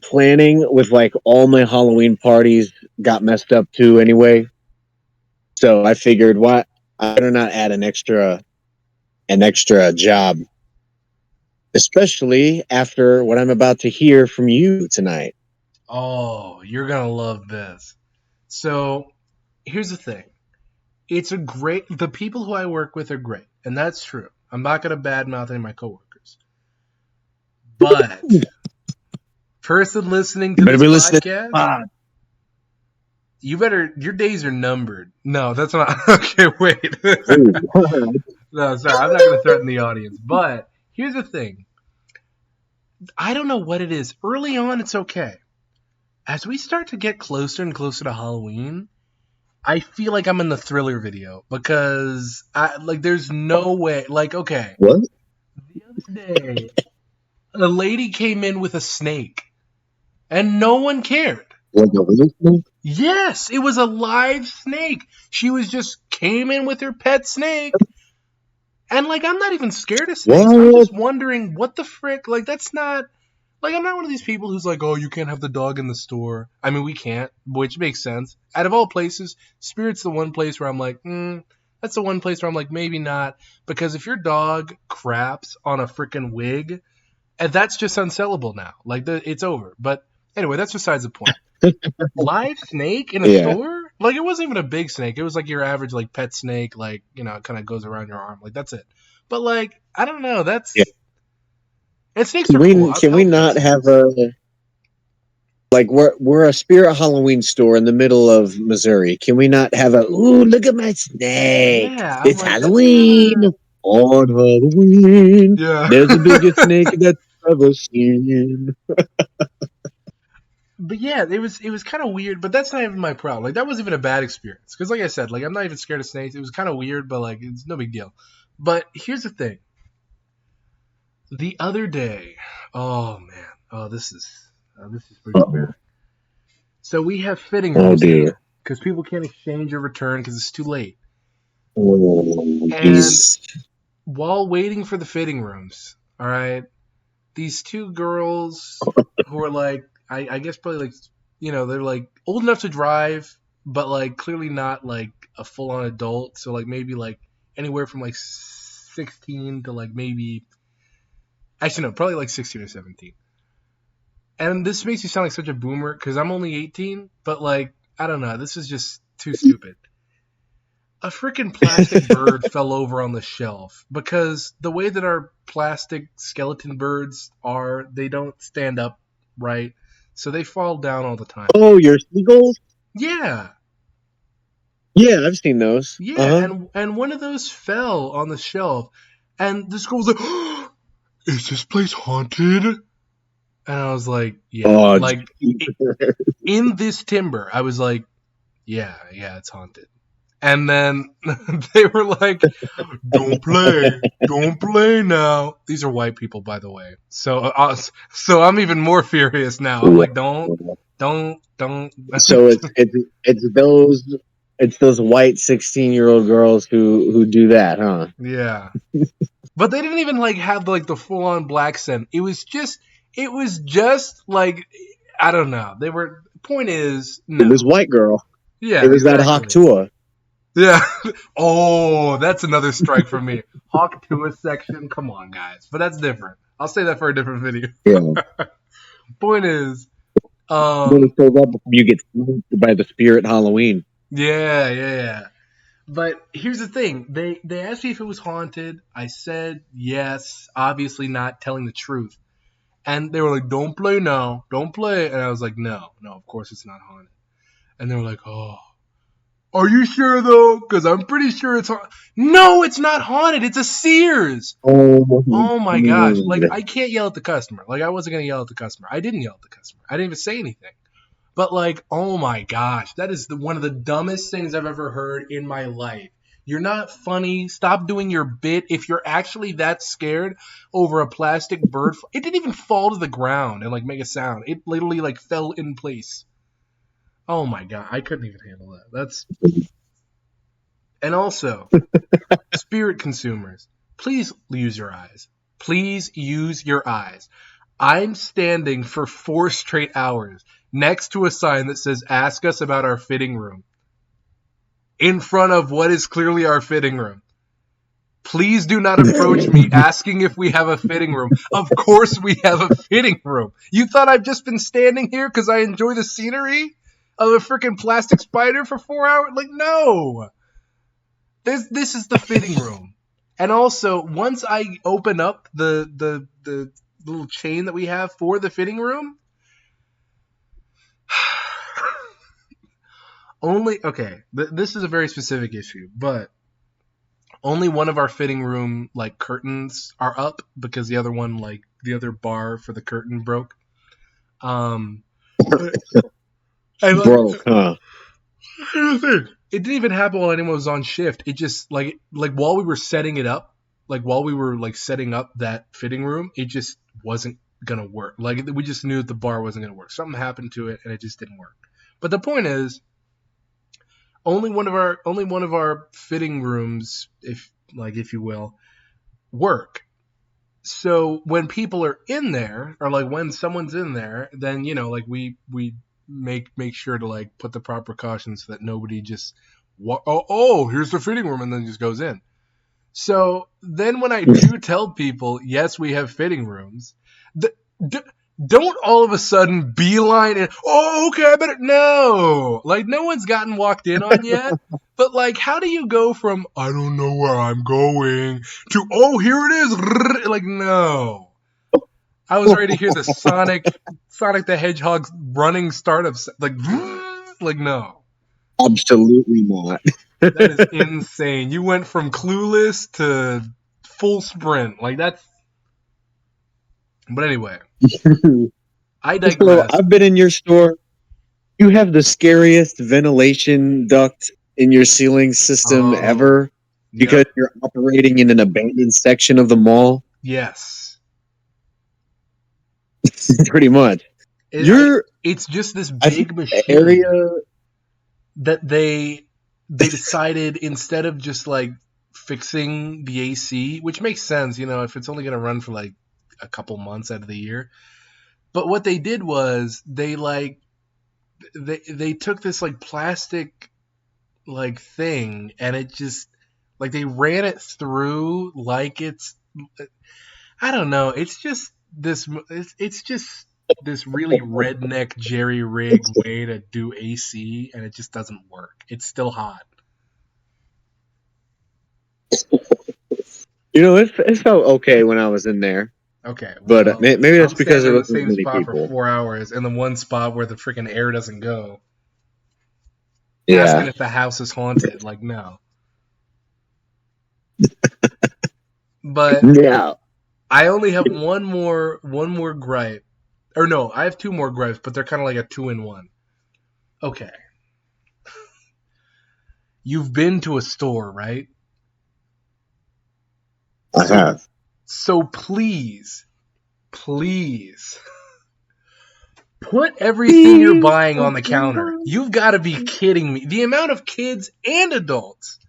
planning with like all my Halloween parties got messed up too anyway. So I figured, what I better not add an extra job, especially after what I'm about to hear from you tonight. Oh, you're gonna love this. So here's the thing. The people who I work with are great, and that's true. I'm not gonna badmouth any of my coworkers. But person listening to this podcast, your days are numbered. No, that's not okay, wait. No, sorry, I'm not gonna threaten the audience. But here's the thing. I don't know what it is. Early on, it's okay. As we start to get closer and closer to Halloween, I feel like I'm in the Thriller video because there's no way. Like, okay, What? the other day, a lady came in with a snake, and no one cared. Like a real snake? Yes, it was a live snake. She came in with her pet snake. And like, I'm not even scared of snakes. I'm just wondering what the frick. Like, that's not. Like, I'm not one of these people who's like, oh, you can't have the dog in the store. I mean, we can't, which makes sense. Out of all places, Spirit's the one place where I'm like, that's the one place where I'm like, maybe not. Because if your dog craps on a freaking wig, and that's just unsellable now. Like, it's over. But anyway, that's besides the point. Live snake in a store? Like, it wasn't even a big snake. It was like your average, like, pet snake, like, you know, it kind of goes around your arm. Like, that's it. But, like, I don't know. That's... Yeah. And snakes are cool. Can we not have we're a Spirit Halloween store in the middle of Missouri. Can we not have ooh, look at my snake. Yeah, it's like, Halloween. On Halloween. Yeah. There's the biggest snake that's ever seen. But yeah, it was kind of weird, but that's not even my problem. Like, that wasn't even a bad experience. Because like I said, like, I'm not even scared of snakes. It was kind of weird, but like, it's no big deal. But here's the thing. The other day, oh man, this is pretty bad. So we have fitting rooms because people can't exchange or return because it's too late. And while waiting for the fitting rooms, all right, these two girls who are like, I guess probably like, you know, they're like old enough to drive, but like clearly not like a full on adult. So like maybe like anywhere from like 16 to like maybe, actually no, probably like 16 or 17. And this makes you sound like such a boomer because I'm only 18, but like, I don't know, this is just too stupid. A freaking plastic bird fell over on the shelf because the way that our plastic skeleton birds are, they don't stand up right, so they fall down all the time. Oh, your seagulls? Yeah, Yeah, I've seen those. yeah, and one of those fell on the shelf, and this girl was like, "Is this place haunted?" And I was like, "Yeah." Oh, Like in this timber, I was like, "Yeah, it's haunted." And then they were like, don't play now. These are white people, by the way. So I'm even more furious now. I'm like, don't. So it's those white 16-year-old girls who do that, huh? Yeah. But they didn't even like have like the full on black scent. It was just like, I don't know. Point is, no. It was white girl. Yeah, It was exactly. that Hawktua. Yeah. Oh, that's another strike for me. Hawk Tua section. Come on, guys. But that's different. I'll say that for a different video. Yeah. Point is, When it shows up before you get spooked by the spirit Halloween. yeah. But here's the thing. They asked me if it was haunted. I said yes, obviously not telling the truth. And they were like, don't play now. Don't play. And I was like, no, of course it's not haunted. And they were like, oh. Are you sure though? Because I'm pretty sure it's haunted. No, it's not haunted. It's a Sears. Oh my gosh. Like, I can't yell at the customer. Like, I wasn't going to yell at the customer. I didn't yell at the customer. I didn't even say anything. But like, oh my gosh. That is one of the dumbest things I've ever heard in my life. You're not funny. Stop doing your bit. If you're actually that scared over a plastic bird, it didn't even fall to the ground and like make a sound. It literally like fell in place. Oh my god, I couldn't even handle that. And also, spirit consumers, please use your eyes. Please use your eyes. I'm standing for 4 straight hours next to a sign that says, ask us about our fitting room. In front of what is clearly our fitting room. Please do not approach me asking if we have a fitting room. Of course we have a fitting room. You thought I've just been standing here because I enjoy the scenery of a freaking plastic spider for 4 hours? Like, no. This is the fitting room. And also, once I open up the little chain that we have for the fitting room, this is a very specific issue, but only one of our fitting room like curtains are up because the other one, like the other bar for the curtain broke. Broke, huh? It didn't even happen while anyone was on shift. It just like while we were setting it up, like while we were like setting up that fitting room, it just wasn't gonna work. Like we just knew that the bar wasn't gonna work. Something happened to it and it just didn't work. But the point is, only one of our fitting rooms, if you will, work. So when people are in there, or like when someone's in there, then like we make sure to like put the proper precautions so that nobody just here's the fitting room and then just goes in. So then when I do tell people, yes, we have fitting rooms, don't all of a sudden beeline and, okay, I better, no. Like, no one's gotten walked in on yet. But, like, how do you go from, I don't know where I'm going, to, here it is. Like, no. I was ready to hear the Sonic the Hedgehog running startup, like, no. Absolutely not. That is insane. You went from clueless to full sprint. Like, that's... But anyway, I digress. So I've been in your store. You have the scariest ventilation duct in your ceiling system ever because you're operating in an abandoned section of the mall. Yes. Pretty much. It's just this big machine area that they decided, instead of just like fixing the AC, which makes sense, if it's only going to run for like a couple months out of the year. But what they did was they took this like plastic like thing and it just Like they ran it through like it's, I don't know. It's just this. It's just this really redneck jerry rig way to do AC, and it just doesn't work. It's still hot. It felt okay when I was in there, Okay, but well, maybe that's I'm because standing there in the wasn't as same many spot for people. 4 hours, and the one spot where the freaking air doesn't go. Yeah. Asking if the house is haunted, like no. But Yeah. I only have one more gripe, or no, I have two more gripes, but they're kind of like a two-in-one. Okay, you've been to a store, right? I have. So please, please put everything you're buying on the counter. You've got to be kidding me. The amount of kids and adults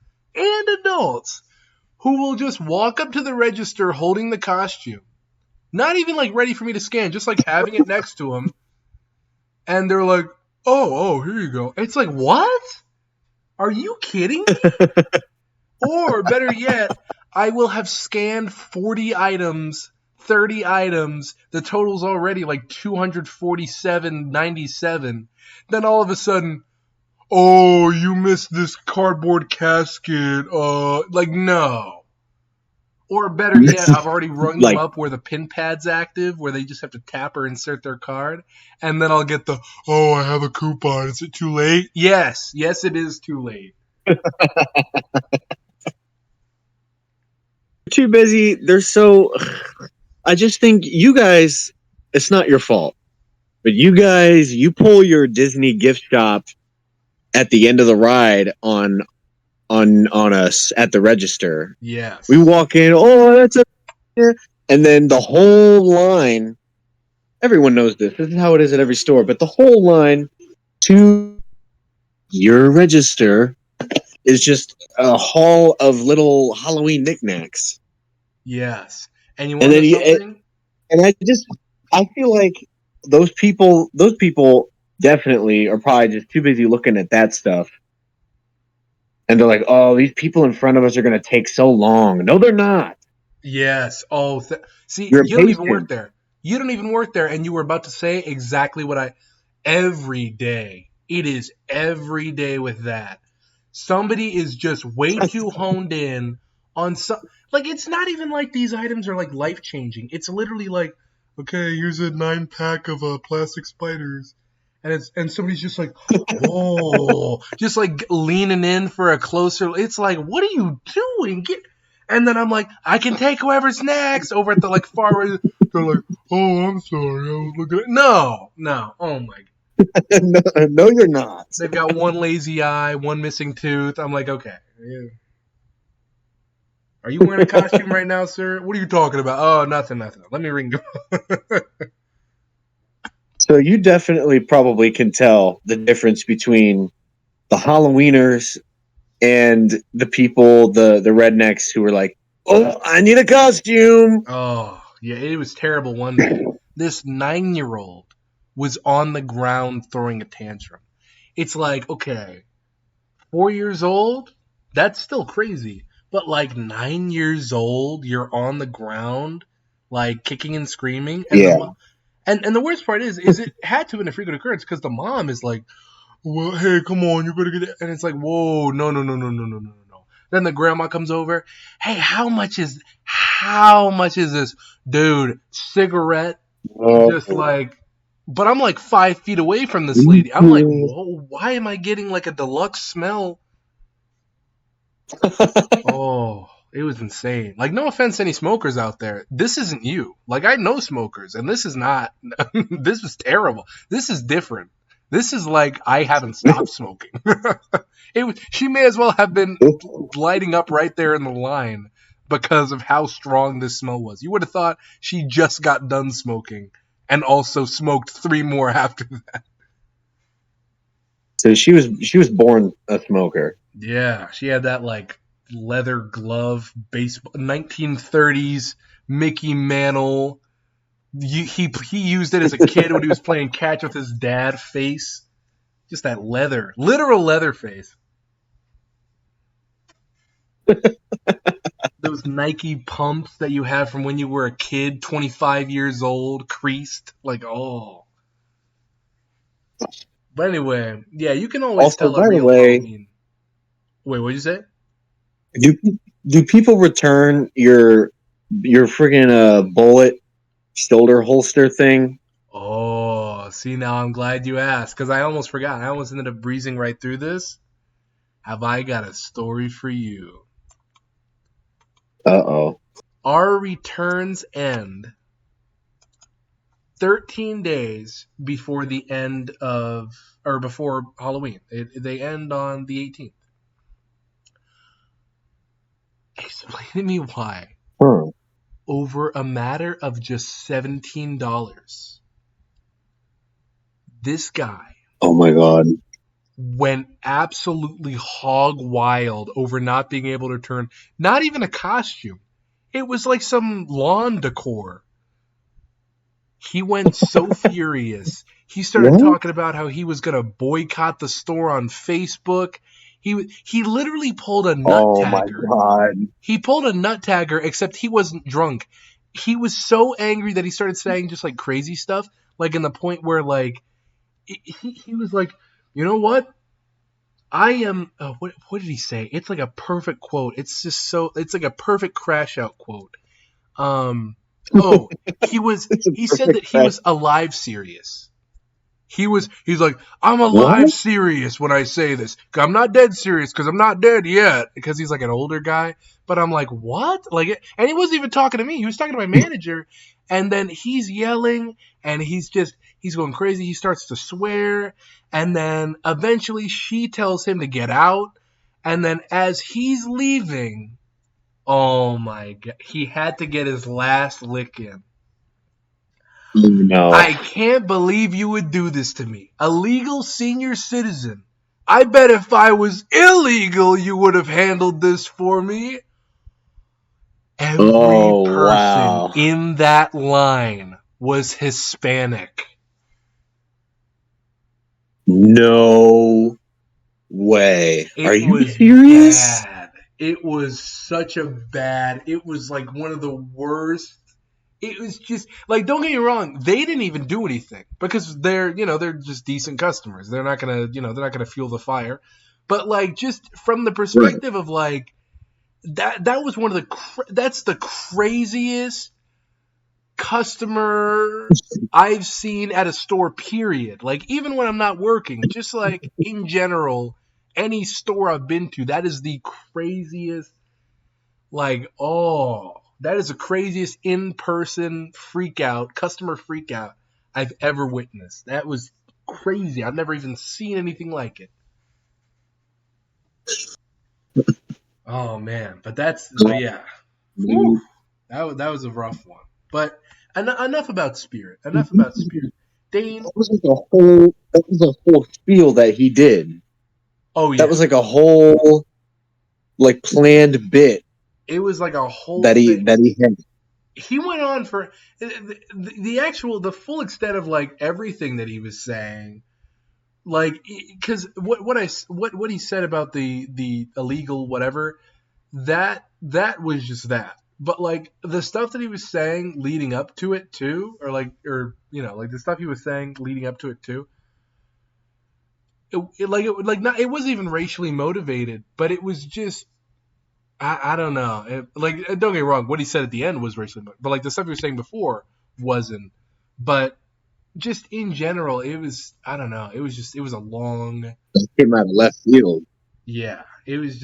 who will just walk up to the register holding the costume, not even like ready for me to scan, just like having it next to them, and they're like, "Oh, here you go." It's like, what? Are you kidding me? Or better yet, I will have scanned 40 items, 30 items, the total's already like 247.97. Then all of a sudden, oh, you missed this cardboard casket. Like no. Or better yet, I've already rung them Like, up where the pin pad's active, where they just have to tap or insert their card, and then I'll get the, oh, I have a coupon. Is it too late? Yes, it is too late. too busy. They're so. I just think you guys. It's not your fault, but you guys, you pull your Disney gift shop at the end of the ride on us at the register. Yes. We walk in. Oh, that's a. And then the whole line. Everyone knows this. This is how it is at every store. But the whole line to your register is just a haul of little Halloween knickknacks. Yes. And you And want to then know something? and I feel like those people definitely are probably just too busy looking at that stuff. And they're like, oh, these people in front of us are going to take so long. No, they're not. Yes. Oh, see, You're you don't even work impatient. there. You don't even work there, and you were about to say exactly what I. Every day. It is every day with that. Somebody is just way too honed in on some. Like, it's not even like these items are like life changing. It's literally like, okay, here's a 9-pack of plastic spiders. And somebody's just like, whoa, just like leaning in for a closer. It's like, what are you doing? And then I'm like, I can take whoever's next over at the like far right. They're like, oh, I'm sorry, I was looking at. No, oh my. No, no, you're not. They've got one lazy eye, one missing tooth. I'm like, okay. Yeah. Are you wearing a costume right now, sir? What are you talking about? Oh, nothing. Let me ring you. So you definitely probably can tell the difference between the Halloweeners and the people, the rednecks who were like, oh, I need a costume. Oh, yeah, it was terrible one day. This 9-year-old was on the ground throwing a tantrum. It's like, okay, 4 years old, that's still crazy. But like 9 years old, you're on the ground, like kicking and screaming. And Yeah. and the worst part is it had to have been a frequent occurrence because the mom is like, well, hey, come on, you're gonna get it. And it's like, whoa, no. Then the grandma comes over. Hey, how much is this, dude? Cigarette, just like. But I'm like 5 feet away from this lady. I'm like, whoa, why am I getting like a deluxe smell? Oh, it was insane. Like, no offense to any smokers out there. This isn't you. Like, I know smokers, and this is not. This was terrible. This is different. This is like I haven't stopped smoking. She may as well have been lighting up right there in the line because of how strong this smell was. You would have thought she just got done smoking and also smoked 3 more after that. So she was born a smoker. Yeah, she had that like leather glove baseball 1930s Mickey Mantle. He used it as a kid when he was playing catch with his dad face. Just that literal leather face. those Nike pumps that you had from when you were a kid, 25 years old, creased. Like, oh. But anyway, yeah, you can always Also, tell a by the real way, Halloween. Wait, what'd you say? do people return your friggin' bullet shoulder holster thing? Oh, see, now I'm glad you asked, because I almost forgot. I almost ended up breezing right through this. Have I got a story for you? Uh-oh. Our returns end 13 days before the end of, or before Halloween. They end on the 18th. Explain to me why. Huh. Over a matter of just $17, this guy Oh my god. went absolutely hog wild over not being able to return not even a costume. It was like some lawn decor. He went so furious. He started What? talking about how he was going to boycott the store on Facebook. He literally pulled a nut Oh my tagger. god. He pulled a nut tagger, except he wasn't drunk. He was so angry that he started saying just like crazy stuff, like in the point where like he was like, you know what? I am. What did he say? It's like a perfect quote. It's just so. It's like a perfect crash out quote. Oh, It's a he said that perfect he was alive serious. He's like, I'm alive What? serious when I say this. I'm not dead serious because I'm not dead yet. Because he's like an older guy. But I'm like, what? Like, and he wasn't even talking to me. He was talking to my manager. And then he's yelling and he's going crazy. He starts to swear. And then eventually she tells him to get out. And then as he's leaving, oh my God, he had to get his last lick in. No. I can't believe you would do this to me. A legal senior citizen. I bet if I was illegal, you would have handled this for me. Every Oh person wow. in that line was Hispanic. No way. Are It you was serious? bad. It was such a bad. It was like one of the worst. It was just like, don't get me wrong, they didn't even do anything because they're just decent customers. They're not gonna fuel the fire. But like, just from the Right. perspective of like that was one of that's the craziest customer I've seen at a store, period. Like, even when I'm not working, just like in general, any store I've been to, that is the craziest, like, oh, that is the craziest in-person customer freak out I've ever witnessed. That was crazy. I've never even seen anything like it. Oh, man. But yeah. Whew, that was a rough one. But enough about Spirit. Enough about Spirit. Dane. That was a whole spiel that he did. Oh yeah. That was like a whole like planned bit It was like a whole that thing. he had. He went on for the full extent of like everything that he was saying. Like, because what he said about the illegal whatever, that was just that. But like the stuff that he was saying leading up to it too, or like the stuff he was saying leading up to it too. It wasn't even racially motivated, but it was just I don't know. Don't get me wrong, what he said at the end was racially motivated, but like the stuff he was saying before wasn't. But just in general, it was I don't know. It was a long. It came out of left field. Yeah, it was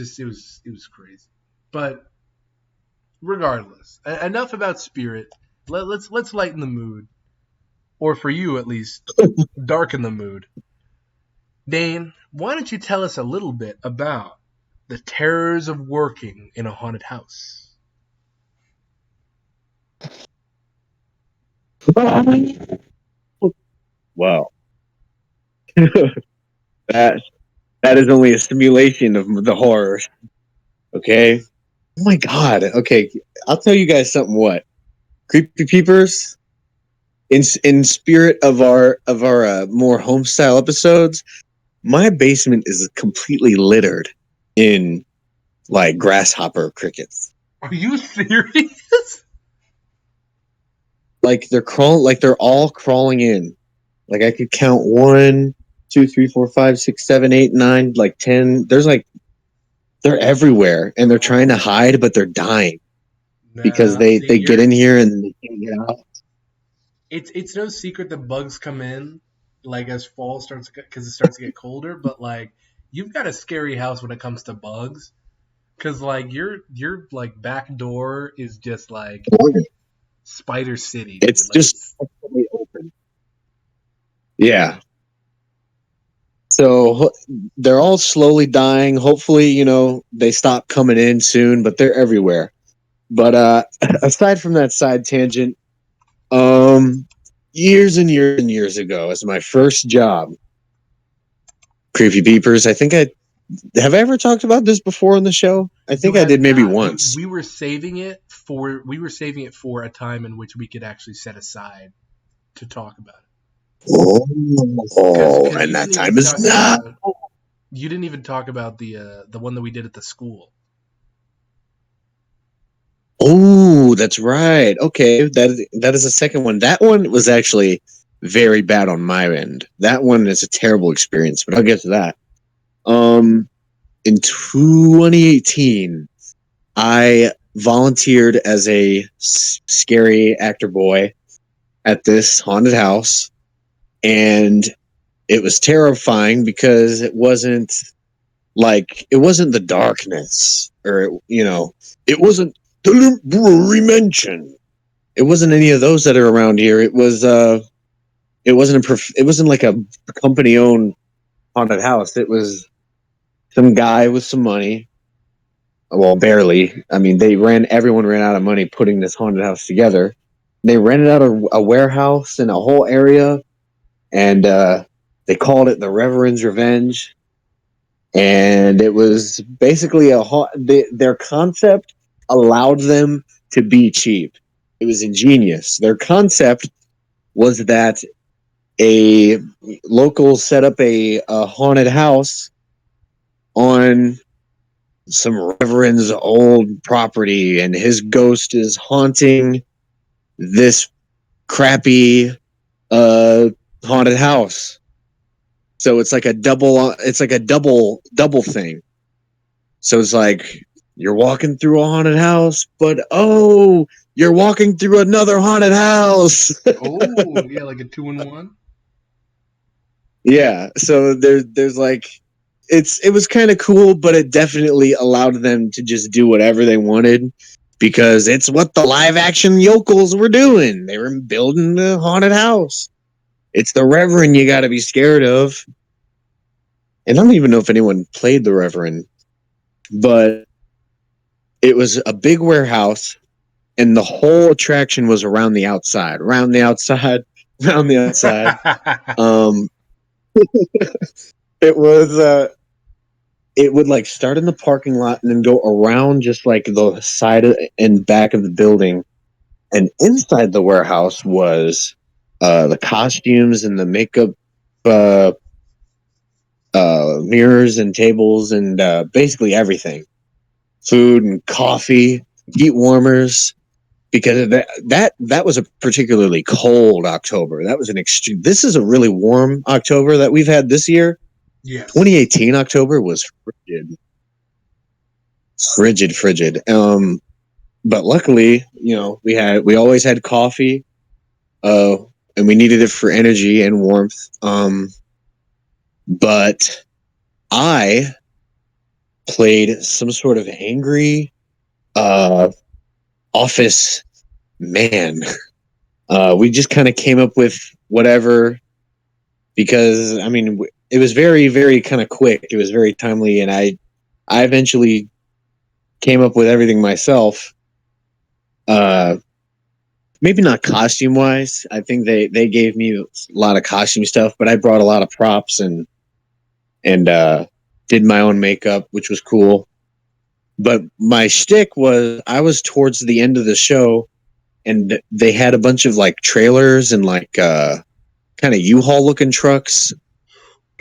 crazy. But regardless, enough about Spirit. Let's lighten the mood, or for you at least, darken the mood. Dane, why don't you tell us a little bit about the terrors of working in a haunted house? Wow. that that is only a simulation of the horrors. Okay. Oh my god. Okay, I'll tell you guys something. What creepy peepers in spirit of our more home style episodes. My basement is completely littered in like grasshopper crickets. Are you serious? Like they're crawling, like they're all crawling in. Like I could count 1, 2, 3, 4, 5, 6, 7, 8, 9, like 10. There's like they're everywhere, and they're trying to hide, but they're dying because Nah, they get in here and they can't get out. it's no secret that bugs come in like as fall starts because it starts to get colder. But like you've got a scary house when it comes to bugs because like your like back door is just like Spider City, dude. It's Like just it's open. Yeah. So they're all slowly dying. Hopefully, they stop coming in soon, but they're everywhere. But aside from that side tangent, years and years and years ago, as my first job, Creepy Peepers. Have I ever talked about this before on the show? I you think I have did maybe not. once. We were saving it for a time in which we could actually set aside to talk about it. Oh, Because and you that didn't time even is talk now. about the one that we did at the school. Oh, that's right. Okay, that is the second one. That one was actually very bad on my end. That one is a terrible experience, but I'll get to that. In 2018, I volunteered as a scary actor boy at this haunted house, and it was terrifying because it wasn't the darkness, or it wasn't the brewery mention. It wasn't any of those that are around here. It wasn't like a company owned haunted house. It was some guy with some money. Well, barely. I mean, everyone ran out of money putting this haunted house together. They rented out a warehouse in a whole area, and they called it the Reverend's Revenge. And it was basically their concept allowed them to be cheap. It was ingenious. Their concept was that a local set up a haunted house on some reverend's old property, and his ghost is haunting this crappy haunted house. So it's like a double thing. So it's like you're walking through a haunted house, but you're walking through another haunted house. Oh, yeah, like a 2-in-1. Yeah, so there's like it was kind of cool, but it definitely allowed them to just do whatever they wanted because it's what the live action yokels were doing. They were building the haunted house. It's the Reverend you got to be scared of. And I don't even know if anyone played the Reverend, but it was a big warehouse, and the whole attraction was around the outside, around the outside, around the outside. It was it would like start in the parking lot and then go around just like the side and back of the building, and inside the warehouse was the costumes and the makeup, uh, mirrors and tables, and basically everything, food and coffee, heat warmers. Because that was a particularly cold October. That was an extreme. This is a really warm October that we've had this year. Yes. 2018 October was frigid. But luckily, we always had coffee, and we needed it for energy and warmth. But I played some sort of angry, office man. We just kind of came up with whatever because I mean it was very, very kind of quick. It was very timely, and I eventually came up with everything myself. Maybe not costume wise. I think they gave me a lot of costume stuff, but I brought a lot of props and did my own makeup, which was cool. But my shtick was I was towards the end of the show, and they had a bunch of like trailers and like kind of U-Haul looking trucks,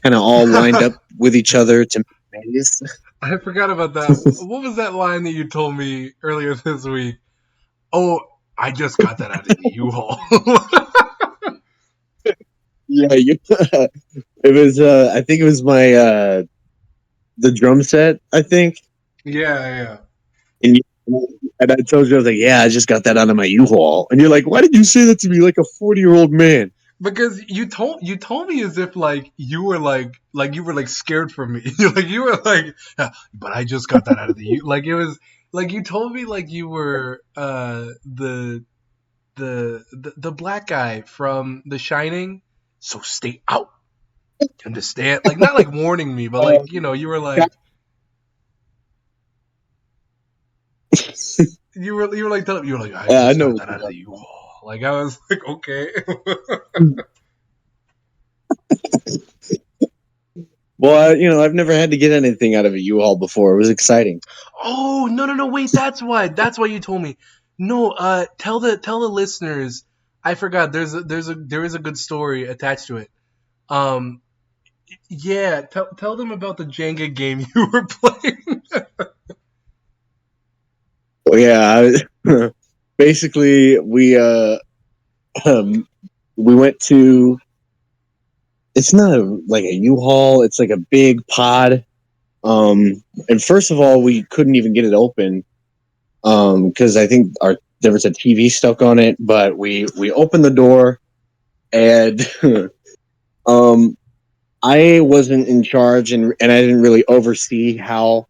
kind of all lined up with each other to make a maze. I forgot about that. What was that line that you told me earlier this week? Oh, I just got that out of the U-Haul. Yeah, it was. I think it was my the drum set. I think, Yeah. and and I told you I was like, yeah, I just got that out of my U-Haul, and you're like, why did you say that to me like a 40-year-old man? Because you told me as if like you were like scared for me. You were like, "Yeah, but I just got that out of the like it was like you told me like you were the black guy from The Shining. So stay out. You understand? Like not like warning me, but like you were like you were like telling you were like I Yeah, I just know got what that you're out of the talking U-Haul. Like I was like okay. about. Well, I've never had to get anything out of a U-Haul before. It was exciting. Oh no wait, that's why you told me. No, tell the listeners. I forgot. There is a good story attached to it. Um, yeah, tell them about the Jenga game you were playing. Well, yeah, basically um, we went to. It's not like a U-Haul. It's like a big pod. And first of all, we couldn't even get it open because I think there was a TV stuck on it. But we opened the door, and um, I wasn't in charge, and I didn't really oversee how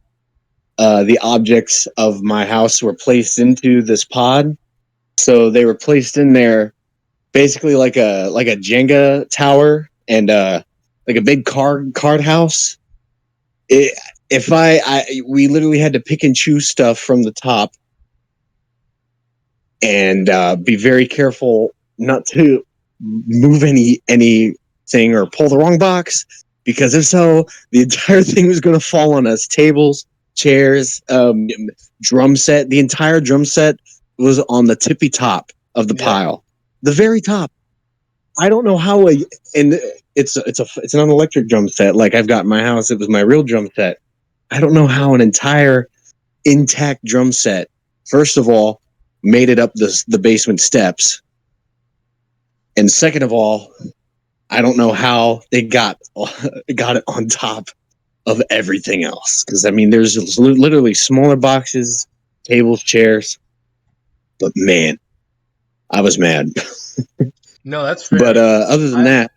the objects of my house were placed into this pod. So they were placed in there basically like a Jenga tower and like a big card house. It, if we literally had to pick and choose stuff from the top and be very careful not to move anything or pull the wrong box, because if so, the entire thing was going to fall on us. Tables, chairs, drum set. The entire drum set was on the tippy top of the Yeah. pile, the very top. I don't know how and it's an electric drum set like I've got in my house. It was my real drum set. I don't know how an entire intact drum set, first of all, made it up the basement steps, and second of all, I don't know how it got it on top of everything else. Because I mean, there's literally smaller boxes, tables, chairs, but man, I was mad. No, that's fair. But other than that,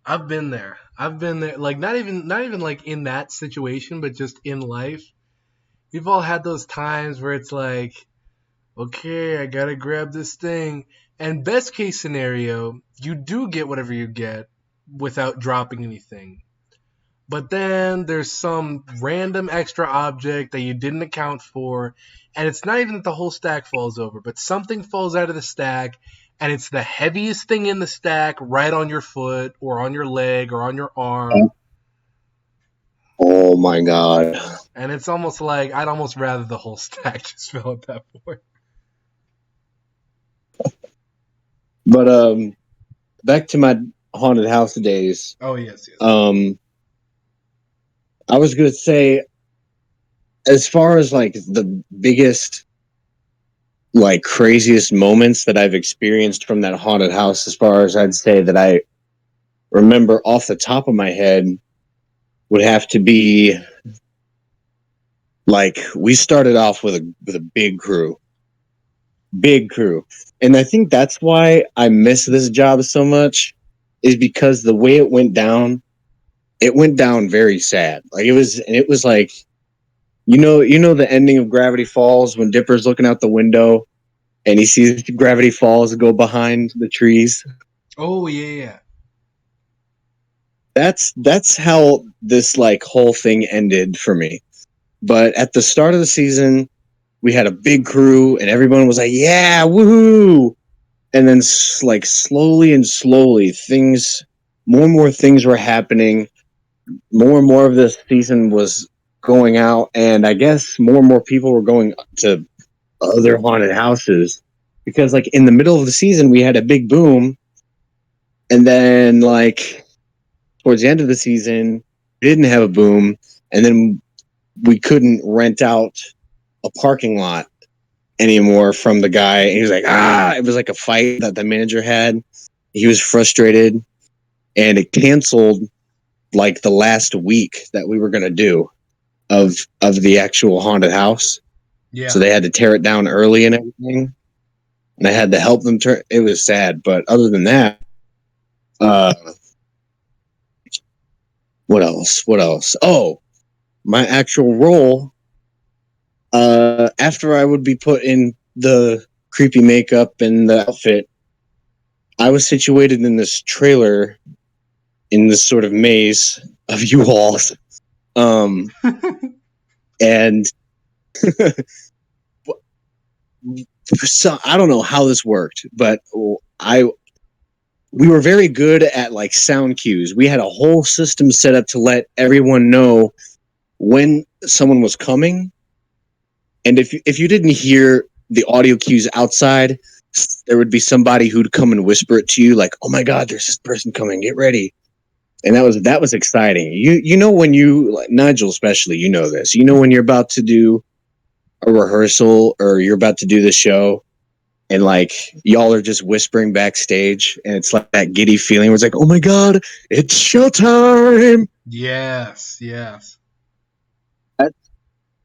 I've been there. I've been there. Like not even like in that situation, but just in life. We've all had those times where it's like, okay, I gotta grab this thing. And best case scenario, you do get whatever you get without dropping anything. But then there's some random extra object that you didn't account for, and it's not even that the whole stack falls over, but something falls out of the stack, and it's the heaviest thing in the stack right on your foot, or on your leg, or on your arm. oh my god. And it's almost like I'd almost rather the whole stack just fell at that point. But back to my haunted house days. Oh, yes. I was gonna say, as far as like the biggest, like craziest moments that I've experienced from that haunted house, as far as I'd say that I remember off the top of my head, would have to be like we started off with a big crew, and I think that's why I miss this job so much, is because the way it went down very sad. Like it was like, the ending of Gravity Falls when Dipper's looking out the window and he sees Gravity Falls go behind the trees. Oh, yeah. That's how this like whole thing ended for me. But at the start of the season, we had a big crew and everyone was like, "Yeah, woohoo!" And then like slowly and slowly, more and more things were happening. More and more of this season was going out, and I guess more and more people were going to other haunted houses, because like in the middle of the season we had a big boom, and then like towards the end of the season we didn't have a boom, and then we couldn't rent out a parking lot anymore from the guy. And he was like, it was like a fight that the manager had. He was frustrated, and it canceled like the last week that we were going to do of the actual haunted house. Yeah. So they had to tear it down early and everything. And I had to help them turn. It was sad, but other than that, what else? What else? Oh, my actual role. After I would be put in the creepy makeup and the outfit, I was situated in this trailer in this sort of maze of U-Hauls. And so I don't know how this worked, but we were very good at like sound cues. We had a whole system set up to let everyone know when someone was coming. And if you didn't hear the audio cues outside, there would be somebody who'd come and whisper it to you, like, "Oh my God, there's this person coming. Get ready." And that was exciting. You know when you, like, Nigel especially, you know this. You know when you're about to do a rehearsal or you're about to do the show, and like y'all are just whispering backstage, and it's like that giddy feeling where it's like, "Oh my God, it's showtime!" Yes.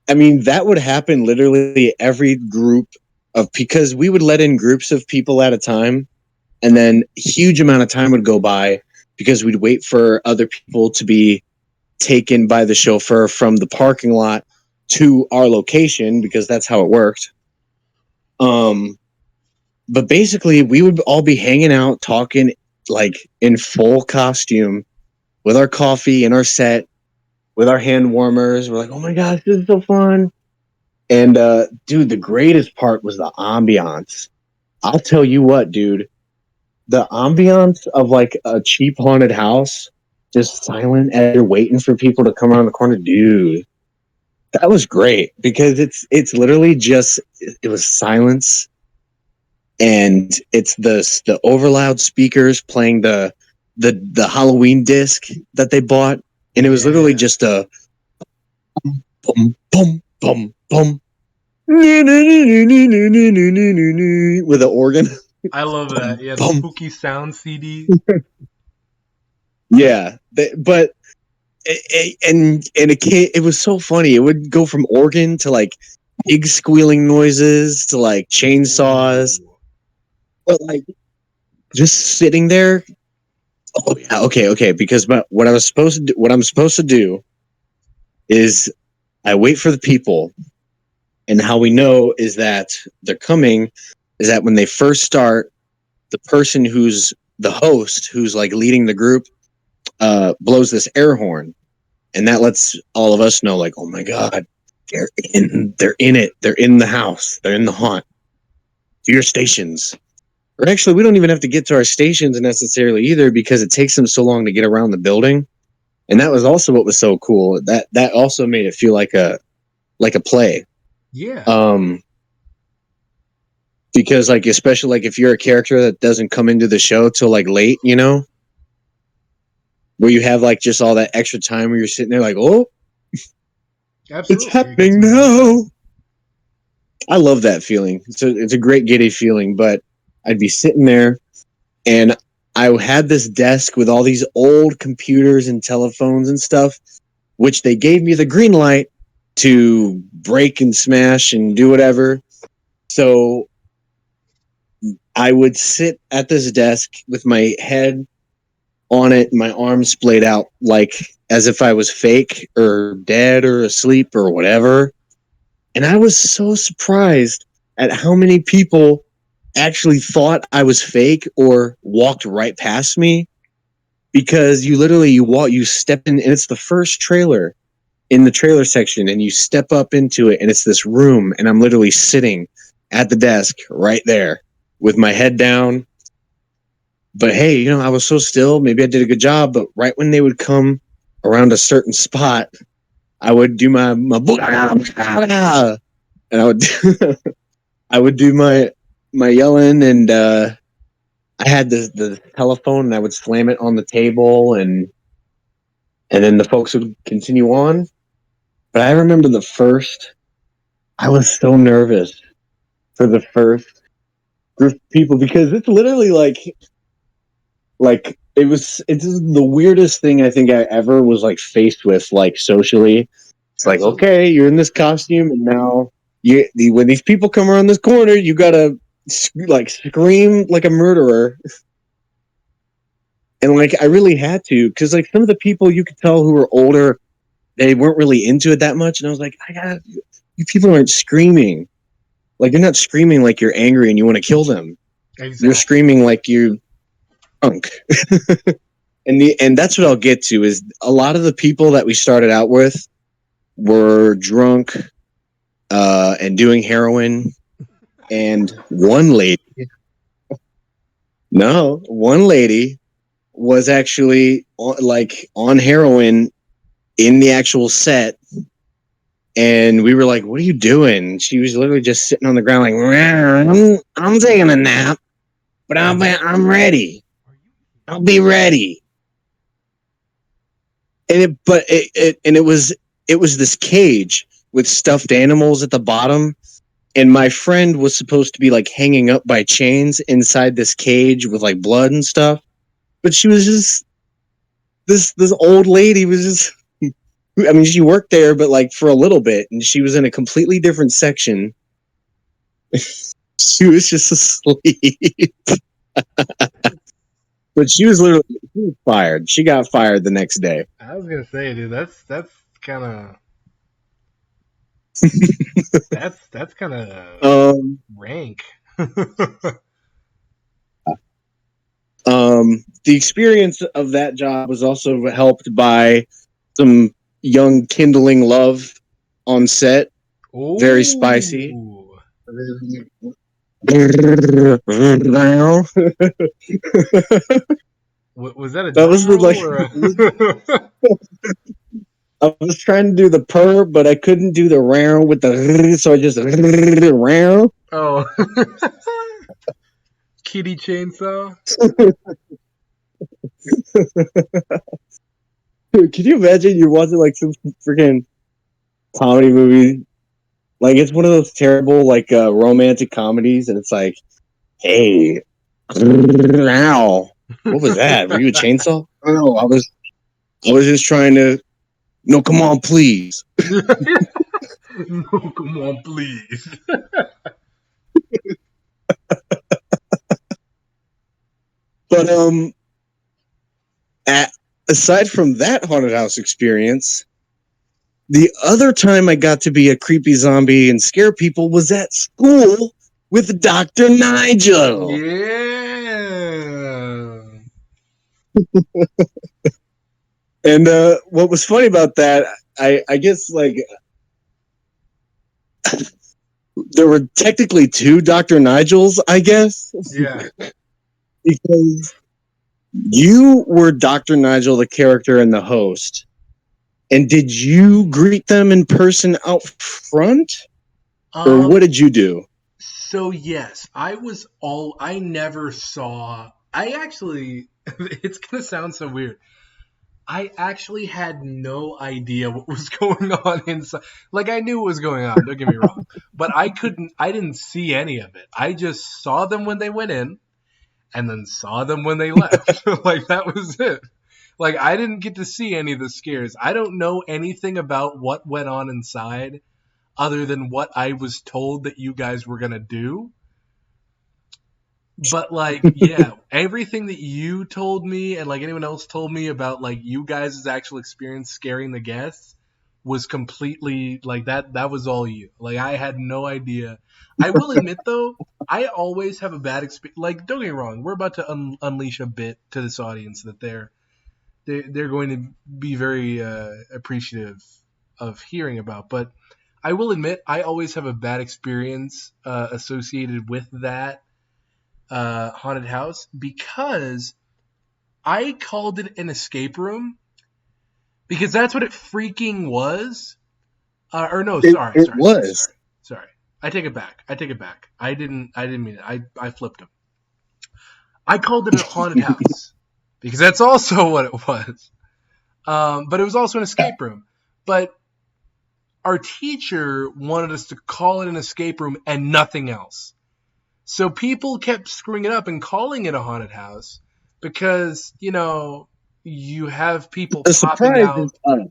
I mean, that would happen literally every group because we would let in groups of people at a time, and then a huge amount of time would go by because we'd wait for other people to be taken by the chauffeur from the parking lot to our location, because that's how it worked. But basically we would all be hanging out, talking like in full costume with our coffee and our set, with our hand warmers. We're like, "Oh my gosh, this is so fun." And dude, the greatest part was the ambiance. I'll tell you what, dude, the ambiance of like a cheap haunted house, just silent as you're waiting for people to come around the corner, dude. That was great because it's literally just, it was silence, and it's the overloud speakers playing the Halloween disc that they bought, and it was literally just a boom boom boom boom with an organ. I love that. Yeah, the Boom. spooky sound CD. Yeah, but it was so funny. It would go from organ to like pig squealing noises to like chainsaws, but like just sitting there. Oh yeah, okay. Because what I'm supposed to do is I wait for the people, and how we know is that they're coming is that when they first start, the person who's the host, who's like leading the group, blows this air horn, and that lets all of us know, like, "Oh my God, they're in it, they're in the house, they're in the haunt. To your stations." Or actually, we don't even have to get to our stations necessarily either, because it takes them so long to get around the building. And that was also what was so cool. That also made it feel like a play. Yeah. Because like, especially like if you're a character that doesn't come into the show till like late, you know, where you have like just all that extra time where you're sitting there like, "Oh, Absolutely. it's happening now." I love that feeling. It's a great giddy feeling. But I'd be sitting there, and I had this desk with all these old computers and telephones and stuff, which they gave me the green light to break and smash and do whatever. So I would sit at this desk with my head on it and my arms splayed out, like as if I was fake or dead or asleep or whatever. And I was so surprised at how many people actually thought I was fake or walked right past me, because you step in, and it's the first trailer in the trailer section, and you step up into it, and it's this room, and I'm literally sitting at the desk right there with my head down. But hey, you know, I was so still, maybe I did a good job, but right when they would come around a certain spot, I would do my and I would I would do my yelling, and I had the telephone, and I would slam it on the table, and then the folks would continue on. But I remember the first. I was so nervous for the first group of people because it's literally like it's the weirdest thing I think I ever was like faced with like socially. It's like, Absolutely. okay, you're in this costume, and now when these people come around this corner, you gotta like scream like a murderer. And like I really had to, because like some of the people you could tell who were older, they weren't really into it that much, and I was like, you people aren't screaming, like you're not screaming like you're angry and you want to kill them. Exactly. You're screaming like you're drunk. And that's what I'll get to is a lot of the people that we started out with were drunk and doing heroin, and one lady was actually on heroin in the actual set, and we were like, what are you doing? She was literally just sitting on the ground like, I'm taking a nap, but I'm ready. I'll be ready. And it was this cage with stuffed animals at the bottom, and my friend was supposed to be like hanging up by chains inside this cage with like blood and stuff, but she was just this old lady was just. I mean, she worked there, but like for a little bit, and she was in a completely different section. She was just asleep. But she was fired. She got fired the next day. I was gonna say, dude, that's kind of that's kind of rank. The experience of that job was also helped by some young kindling love on set. Ooh. Very spicy. Was that a that was like I was trying to do the purr, but I couldn't do the round with the so I just round. Oh. Kitty chainsaw. Dude, can you imagine you're watching like some freaking comedy movie? Like it's one of those terrible like romantic comedies, and it's like, hey, ow, what was that? Were you a chainsaw? No, I was just trying to. No, come on, please. No, come on, please. But aside from that haunted house experience, the other time I got to be a creepy zombie and scare people was at school with Dr. Nigel. Yeah. And what was funny about that, I guess like there were technically two Dr. Nigels, I guess. Yeah. Because you were Dr. Nigel, the character and the host. And did you greet them in person out front? Or what did you do? So yes, I never saw, it's going to sound so weird. I actually had no idea what was going on inside. Like I knew what was going on, don't get me wrong. But I didn't see any of it. I just saw them when they went in and then saw them when they left. Like that was it. Like I didn't get to see any of the scares. I don't know anything about what went on inside other than what I was told that you guys were going to do. But like, yeah, everything that you told me and like anyone else told me about like you guys' actual experience scaring the guests was completely like that was all you. Like I had no idea. I will admit though, I always have a bad experience. Like don't get me wrong, we're about to unleash a bit to this audience that they're going to be very appreciative of hearing about. But I will admit, I always have a bad experience associated with that haunted house because I called it an escape room because that's what it freaking was. Or no, sorry. It was. Sorry. I take it back. I didn't mean it. I flipped him. I called it a haunted house because that's also what it was. But it was also an escape room. But our teacher wanted us to call it an escape room and nothing else. So people kept screwing it up and calling it a haunted house because, you have people The popping surprise out. is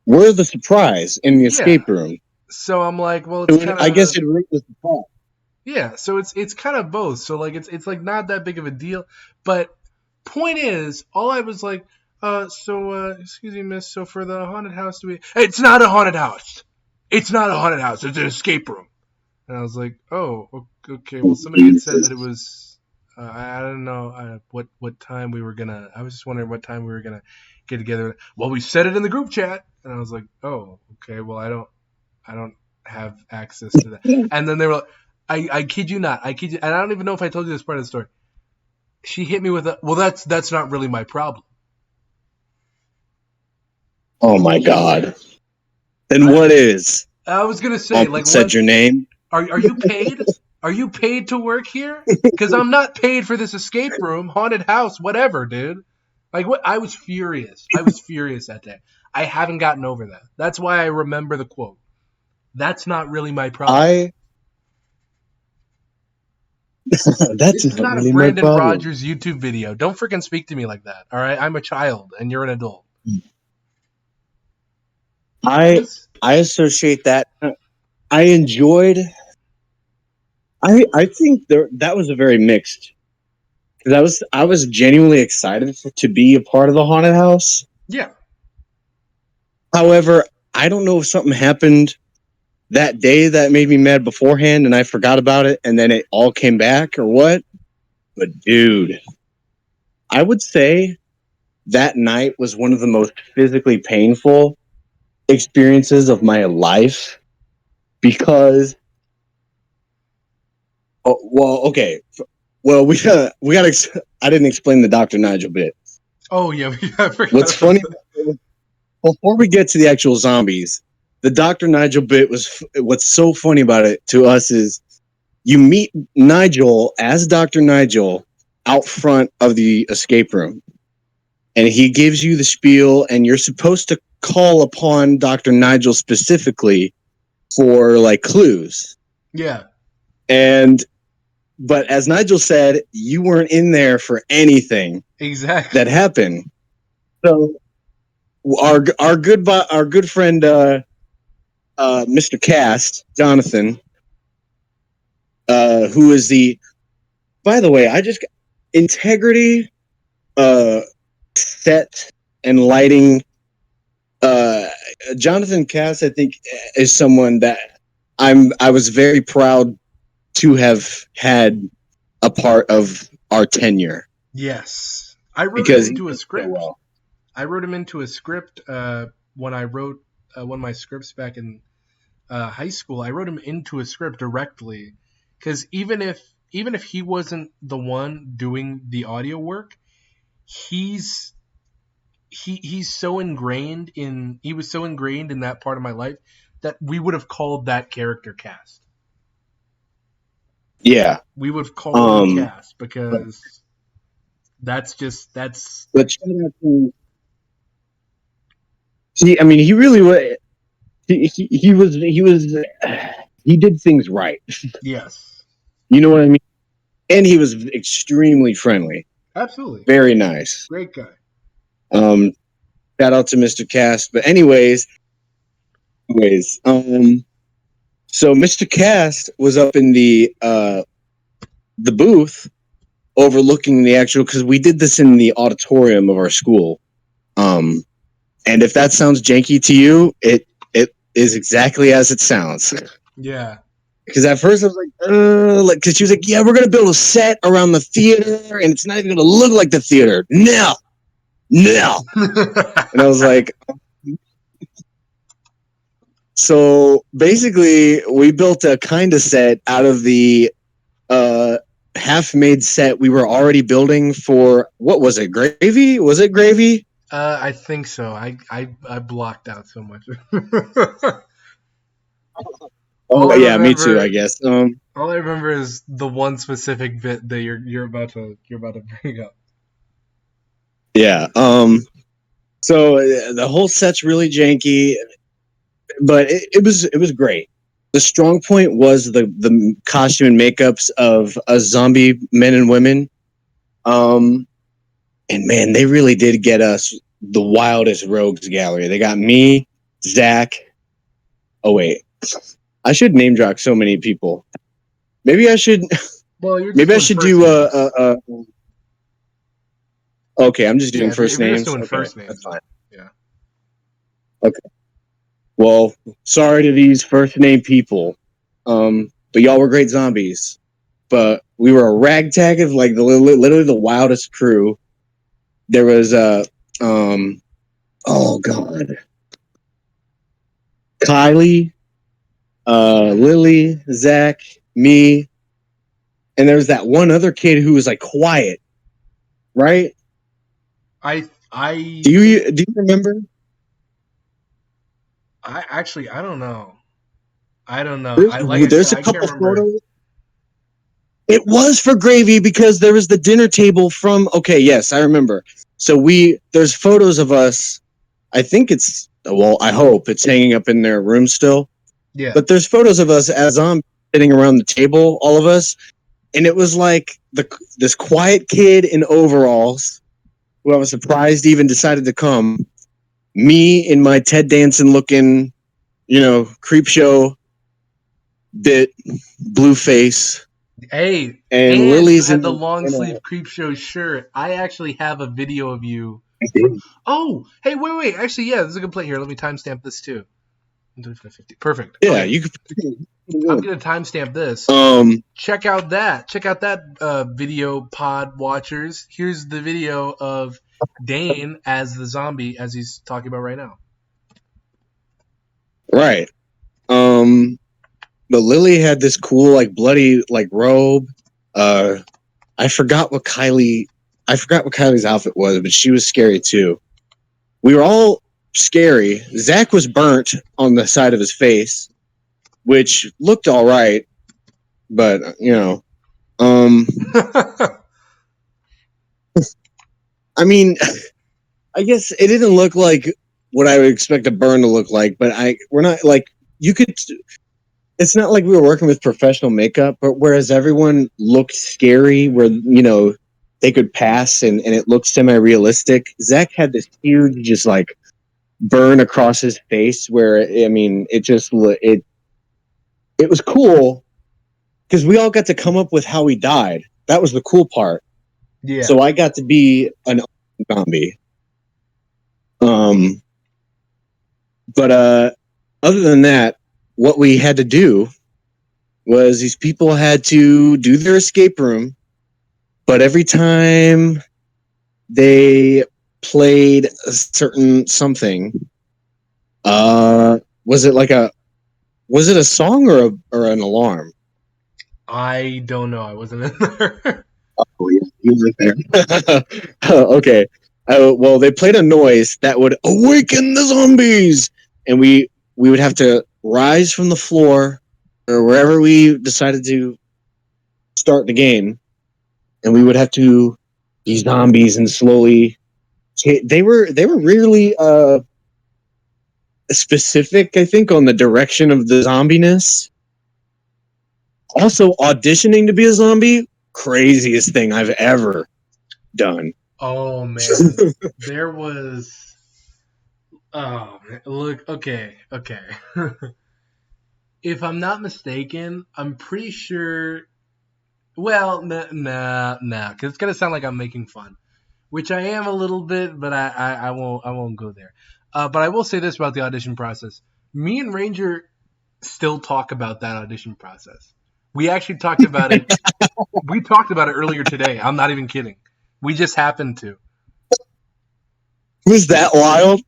we're the surprise in the escape room. So I'm like, well, it's kind of. I guess it ruined the surprise. Yeah, so it's kind of both. So like it's like not that big of a deal. But point is, all I was like, excuse me, miss. So for the haunted house, it's not a haunted house. It's not a haunted house. It's an escape room. And I was like, oh, okay. Well, somebody had said that it was. I don't know what time we were gonna. I was just wondering what time we were gonna get together. Well, we said it in the group chat, and I was like, oh, okay. Well, I don't have access to that. And then they were like, I kid you not. I kid you, and I don't even know if I told you this part of the story. She hit me with well, that's not really my problem. Oh my god. Then what is? I was gonna say, like, said your name. Are you paid? Are you paid to work here? Because I'm not paid for this escape room, haunted house, whatever, dude. Like, what? I was furious. I was furious that day. I haven't gotten over that. That's why I remember the quote. That's not really my problem. That's This is not really a my Brandon problem. Rogers YouTube video. Don't freaking speak to me like that. All right, I'm a child and you're an adult. I associate that. I enjoyed. I think that was a very mixed. Because I was genuinely excited to be a part of the haunted house. Yeah. However, I don't know if something happened that day that made me mad beforehand and I forgot about it and then it all came back or what. But dude, I would say that night was one of the most physically painful experiences of my life because okay. Well, we got I didn't explain the Dr. Nigel bit. Oh yeah, I forgot. What's funny before we get to the actual zombies, the Dr. Nigel bit what's so funny about it to us is you meet Nigel as Dr. Nigel out front of the escape room. And he gives you the spiel, and you're supposed to call upon Dr. Nigel specifically for like clues. Yeah. But as Nigel said, you weren't in there for anything exactly that happened. So our good friend Mr. Cast, Jonathan, who is by the way, integrity, set and lighting. Jonathan Cast, I think, is someone that I was very proud to have had a part of our tenure. Yes, I wrote him into a script. Well. I wrote him into a script when I wrote one of my scripts back in high school. I wrote him into a script directly because even if he wasn't the one doing the audio work, he's so ingrained in that part of my life that we would have called that character Cast. Yeah, we would have called him Cast because that's. But see, I mean, he really was. He did things right. Yes. You know what I mean? And he was extremely friendly. Absolutely. Very nice. Great guy. Shout out to Mr. Cast. But anyways, so Mr. Cast was up in the booth overlooking the actual, because we did this in the auditorium of our school. And if that sounds janky to you, it is exactly as it sounds. Yeah. Because at first I was like, because she was like, yeah, we're going to build a set around the theater and it's not even going to look like the theater. No. And I was like, so basically we built a kind of set out of the half-made set we were already building for, what was it, Gravy? Was it Gravy? I think so. I blocked out so much. Me too, I guess. All I remember is the one specific bit that you're about to bring up. Yeah. So the whole set's really janky. but it was great. The strong point was the costume and makeups of zombie men and women. And man, they really did get us the wildest rogues gallery. They got me, Zach. Oh wait, I should name drop so many people. Maybe I should. Well, you're just Maybe I doing should first do names. Okay, I'm just doing Yeah, first if you're names. just doing Okay, first names, that's fine. yeah. Okay. Well, sorry to these first name people. But y'all were great zombies. But we were a ragtag of like literally the wildest crew. There was oh god, Kylie, Lily, Zach, me, and there was that one other kid who was like quiet, right? I Do you remember? I don't know. I don't know. Like I There's said, a I can't couple remember. photos. It was for gravy because there was the dinner table from. Okay, yes, I remember. So there's photos of us. I think it's well. I hope it's hanging up in their room still. Yeah. But there's photos of us as zombies sitting around the table, all of us, and it was like this quiet kid in overalls, who I was surprised even decided to come. Me in my Ted Danson looking, creep show bit, blue face, Hey, and and you Lily's had the in. long in sleeve creep show shirt. I actually have a video of you. a, Oh, hey, wait. Actually, yeah, this is a good play here. Let me timestamp this too. Perfect. yeah, Okay, you could. I'm gonna timestamp this. Check out that. Check out that video, pod watchers. Here's the video of Dane as the zombie, as he's talking about right now. Right. But Lily had this cool, like bloody, like robe. Uh, I forgot what Kylie's outfit was, but she was scary too. We were all scary. Zach was burnt on the side of his face, which looked all right, but I mean, I guess it didn't look like what I would expect a burn to look like. But we're not like you could. It's not like we were working with professional makeup, but whereas everyone looked scary, where they could pass and it looked semi-realistic. Zach had this huge, just like burn across his face, where I mean, it was cool because we all got to come up with how he died. That was the cool part. Yeah. So I got to be an zombie. But other than that, what we had to do was these people had to do their escape room, but every time they played a certain something, was it a song or an alarm? I don't know. I wasn't in there. Oh yeah, you were there. Okay. Well, they played a noise that would awaken the zombies, and we would have to rise from the floor or wherever we decided to start the game, and we would have to be zombies and slowly. They were really specific, I think, on the direction of the zombiness. Also, auditioning to be a zombie, craziest thing I've ever done. Oh man, there was. Oh, look. Okay. If I'm not mistaken, I'm pretty sure. Well, nah, because it's gonna sound like I'm making fun, which I am a little bit, but I won't go there. But I will say this about the audition process: me and Ranger still talk about that audition process. We actually talked about it. We talked about it earlier today. I'm not even kidding. We just happened to. Was that wild?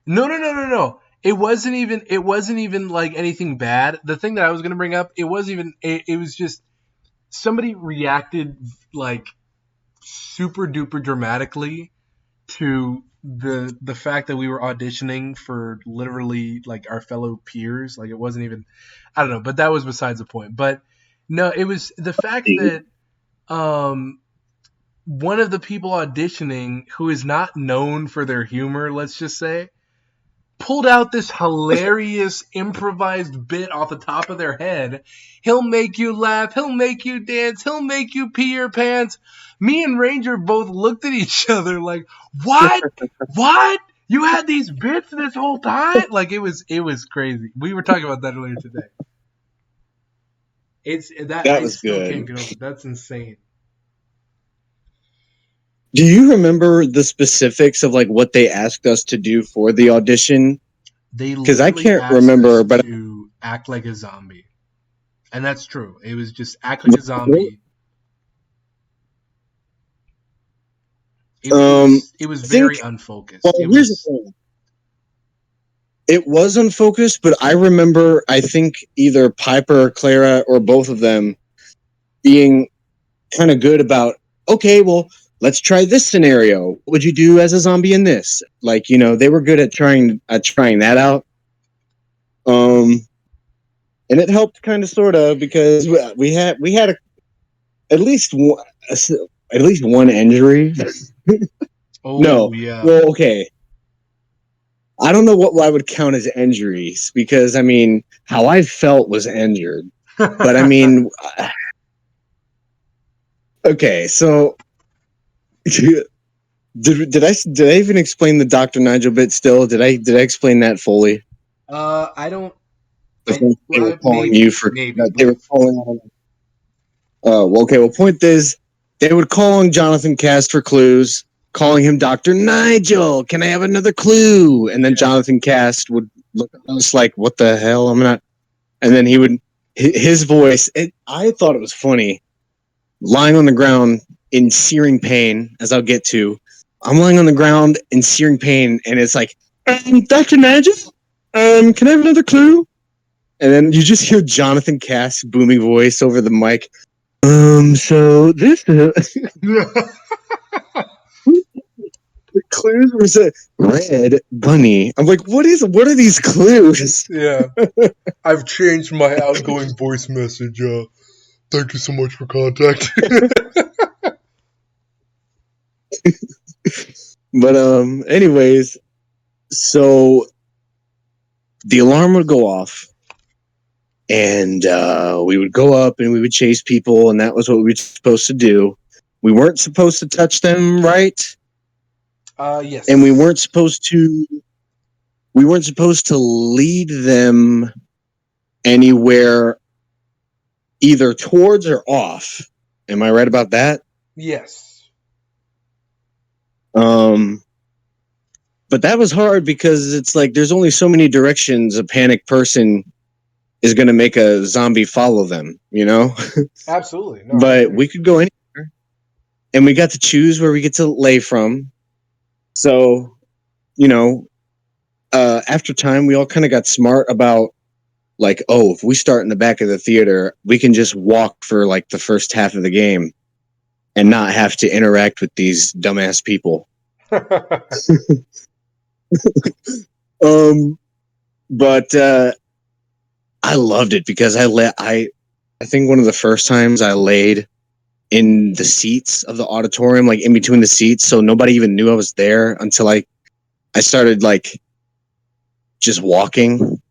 No. It wasn't even like anything bad. The thing that I was gonna bring up, it wasn't even. It was just somebody reacted like super duper dramatically to the fact that we were auditioning for literally like our fellow peers. Like it wasn't even. I don't know, but that was besides the point. But no, it was the fact that one of the people auditioning who is not known for their humor, let's just say, pulled out this hilarious improvised bit off the top of their head. He'll make you laugh. He'll make you dance. He'll make you pee your pants. Me and Ranger both looked at each other like, what? What? You had these bits this whole time? Like, it was crazy. We were talking about that earlier today. That I was still good. can't get over it. That's insane. Do you remember the specifics of like what they asked us to do for the audition? They Because I literally can't asked remember, us but to act like a zombie. And that's true. It was just act like a zombie. It was very unfocused. Well, here's the thing. It was unfocused, but I remember, I think either Piper or Clara or both of them being kind of good about, okay, well, let's try this scenario. What would you do as a zombie in this? Like, you know, they were good at trying that out. And it helped kind of sort of because we had at least one injury. Oh, No. yeah. Well, okay. I don't know what I would count as injuries because, I mean, how I felt was injured. But, I mean, okay, so did I even explain the Dr. Nigel bit still? Did I explain that fully? I don't. They were calling Maybe, you for maybe. they were calling on. Well, okay. Well, point is, they would call on Jonathan Cast for clues, calling him Dr. Nigel. Can I have another clue? And then Jonathan Cast would look at us like, "What the hell? I'm not." And then he would his voice. I thought it was funny, lying on the ground in searing pain. As I'll get to, I'm lying on the ground in searing pain, and it's like, Dr. Nigel, can I have another clue? And then you just hear Jonathan Cast's booming voice over the mic. So this the clues was a red bunny. I'm like, what are these clues? Yeah. I've changed my outgoing voice message. Thank you so much for contacting. But anyways, so the alarm would go off. And we would go up and we would chase people, and that was what we were supposed to do. We weren't supposed to touch them, right? Yes. And we weren't supposed to lead them anywhere either towards or off. Am I right about that? Yes. But that was hard because it's like there's only so many directions a panicked person is going to make a zombie follow them, you know? Absolutely. No, But we could go anywhere, and we got to choose where we get to lay from. So, you know, after time, we all kind of got smart about like, oh, if we start in the back of the theater, we can just walk for like the first half of the game and not have to interact with these dumbass people. But I loved it because I think one of the first times I laid in the seats of the auditorium, like in between the seats, so nobody even knew I was there until I started like just walking,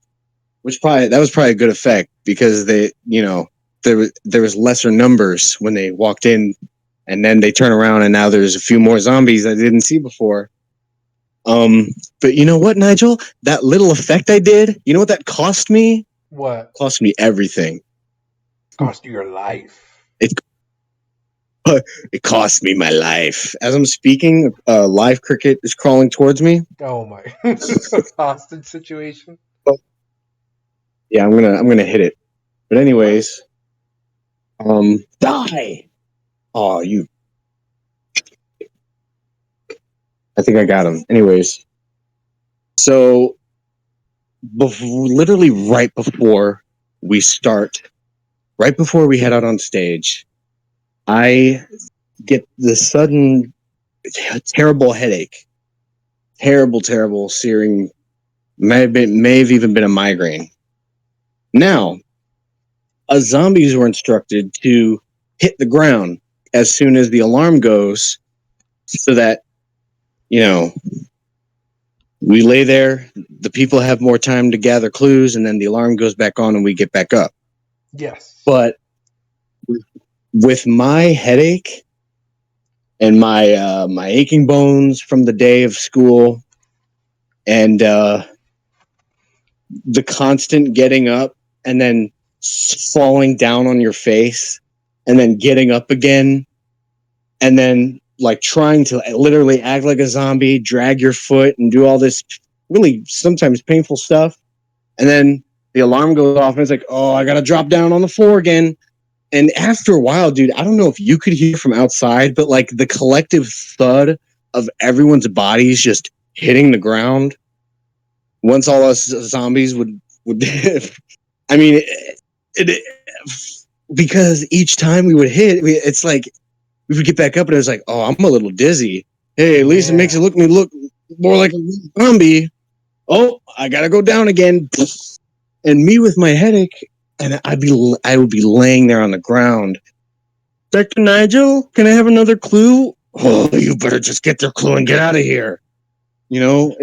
that was probably a good effect because they, you know, there was lesser numbers when they walked in, and then they turn around and now there's a few more zombies I didn't see before. But you know what, Nigel? That little effect I did, you know what that cost me? What? Cost me everything. Cost you your life. It cost me my life. As I'm speaking, live cricket is crawling towards me. Oh my! Hostage situation. Yeah, I'm gonna hit it. But anyways, die! Oh, you! I think I got him. Anyways, so literally right before we start, right before we head out on stage, I get the sudden terrible headache. Terrible, searing. May have even been a migraine. Now, us zombies were instructed to hit the ground as soon as the alarm goes, so that, you know, We lay there. The people have more time to gather clues, and then the alarm goes back on, and we get back up. Yes. But with my headache and my aching bones from the day of school, and the constant getting up and then falling down on your face, and then getting up again, and then like trying to literally act like a zombie, drag your foot, and do all this really sometimes painful stuff, and then the alarm goes off, and it's like, oh, I gotta drop down on the floor again. And after a while, dude, I don't know if you could hear from outside, but like the collective thud of everyone's bodies just hitting the ground. Once all us zombies would I mean, because each time we would hit, it's like we would get back up, and it was like, oh, I'm a little dizzy. Hey, at least it makes it look more like a zombie. Oh, I gotta go down again. And me with my headache, and I would be laying there on the ground. Dr. Nigel, can I have another clue? Oh, you better just get their clue and get out of here. You know,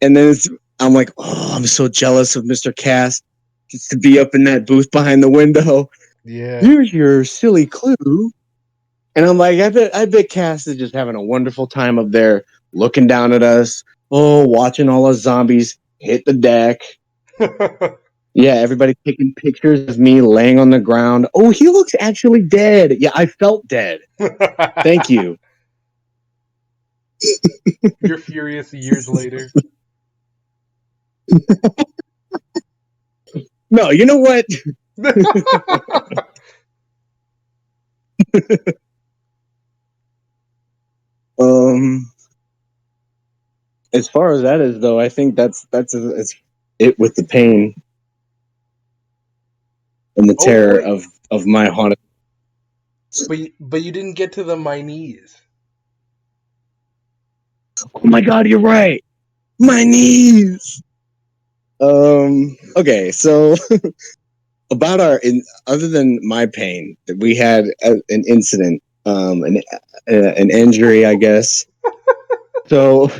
I'm like, oh, I'm so jealous of Mr. Cass just to be up in that booth behind the window. Yeah. Here's your silly clue. And I'm like, I bet Cass is just having a wonderful time up there looking down at us. Oh, watching all us zombies hit the deck. Yeah, everybody taking pictures of me laying on the ground. Oh, he looks actually dead. Yeah, I felt dead. Thank you. You're furious years later. No, you know what? As far as that is, though, I think that's it with the pain and the terror of my haunted. But you didn't get to my knees. Oh my God, you're right. My knees. Okay, so about other than my pain, we had an incident, an injury, I guess. So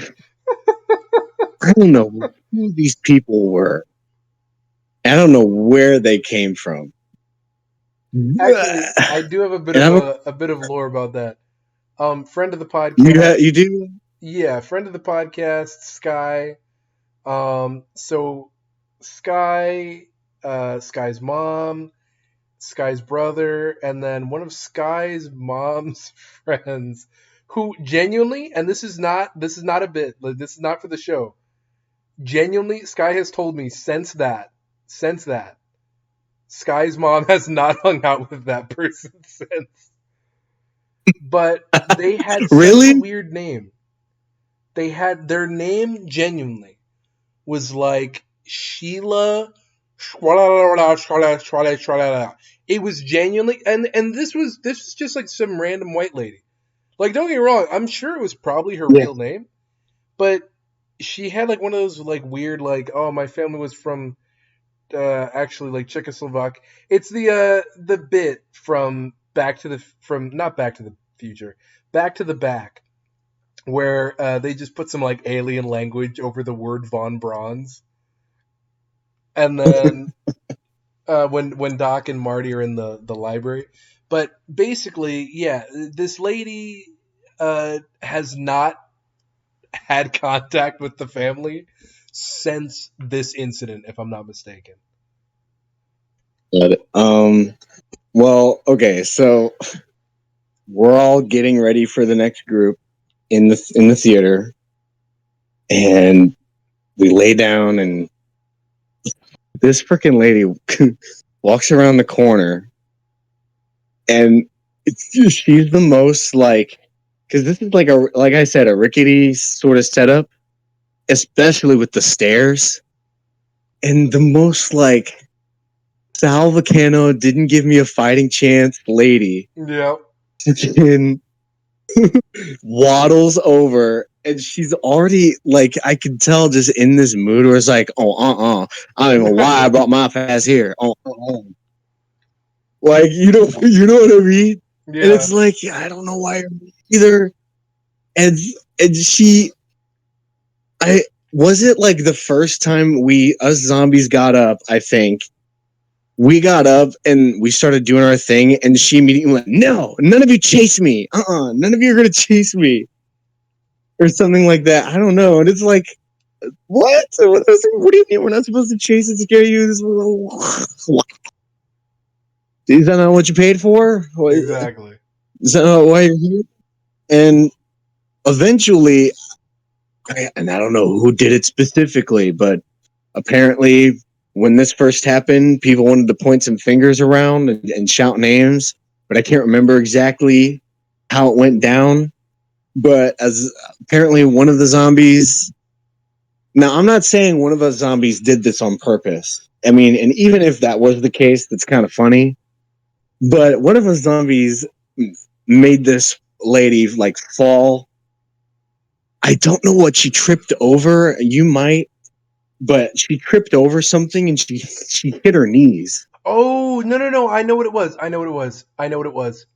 I don't know who these people were. I don't know where they came from. Actually, I do have a bit of lore about that. Friend of the podcast. You do? Yeah, friend of the podcast, Sky. So Sky, Sky's mom, Sky's brother, and then one of Sky's mom's friends, who genuinely, and this is not a bit, like, this is not for the show. Genuinely, Sky has told me since that, Sky's mom has not hung out with that person since. But they had such a weird name. They had their name genuinely was like Sheila. It was genuinely, and this was just like some random white lady. Like, don't get me wrong, I'm sure it was probably her real name, but she had like one of those like weird like, oh, my family was from actually like Czechoslovak. It's the bit from not Back to the Future, Back to the Back, where they just put some like alien language over the word von Braun's, and then when Doc and Marty are in the library. But basically, yeah, this lady has not had contact with the family since this incident, if I'm not mistaken. Well, okay, so we're all getting ready for the next group in the theater, and we lay down, and this freaking lady walks around the corner, and she's the most like, because this is like I said, a rickety sort of setup, especially with the stairs, and the most like Sal Vacano didn't give me a fighting chance lady. Yep. Waddles over, and she's already like, I can tell just in this mood where it's like, I don't even know why I brought my ass here. Like, you know what I mean? Yeah. And it's like, I don't know why either. And she, Was it like the first time us zombies got up, I think. We got up and we started doing our thing, and she immediately went, "No, none of you chase me. None of you are gonna chase me." Or something like that. I don't know. And it's like, what? What do you mean we're not supposed to chase and scare you? Is that not what you paid for? Exactly. Is that not why you're here? And eventually, and I don't know who did it specifically, but apparently when this first happened, people wanted to point some fingers around and shout names, but I can't remember exactly how it went down. But as apparently one of the zombies, now I'm not saying one of us zombies did this on purpose. I mean, and even if that was the case, that's kind of funny. But one of us zombies made this lady like fall. I don't know what she tripped over. You might, but she tripped over something and she hit her knees. Oh, no. I know what it was.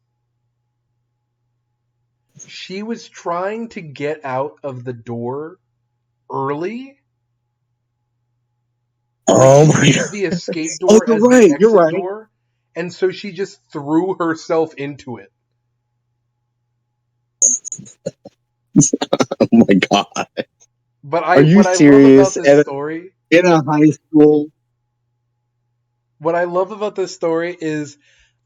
She was trying to get out of the door early. Oh She my used god! the escape Oh, door you're as the right. You're exit right. door, and so she just threw herself into it. Oh my god! But Are you what I love about serious? this story, In a high school? is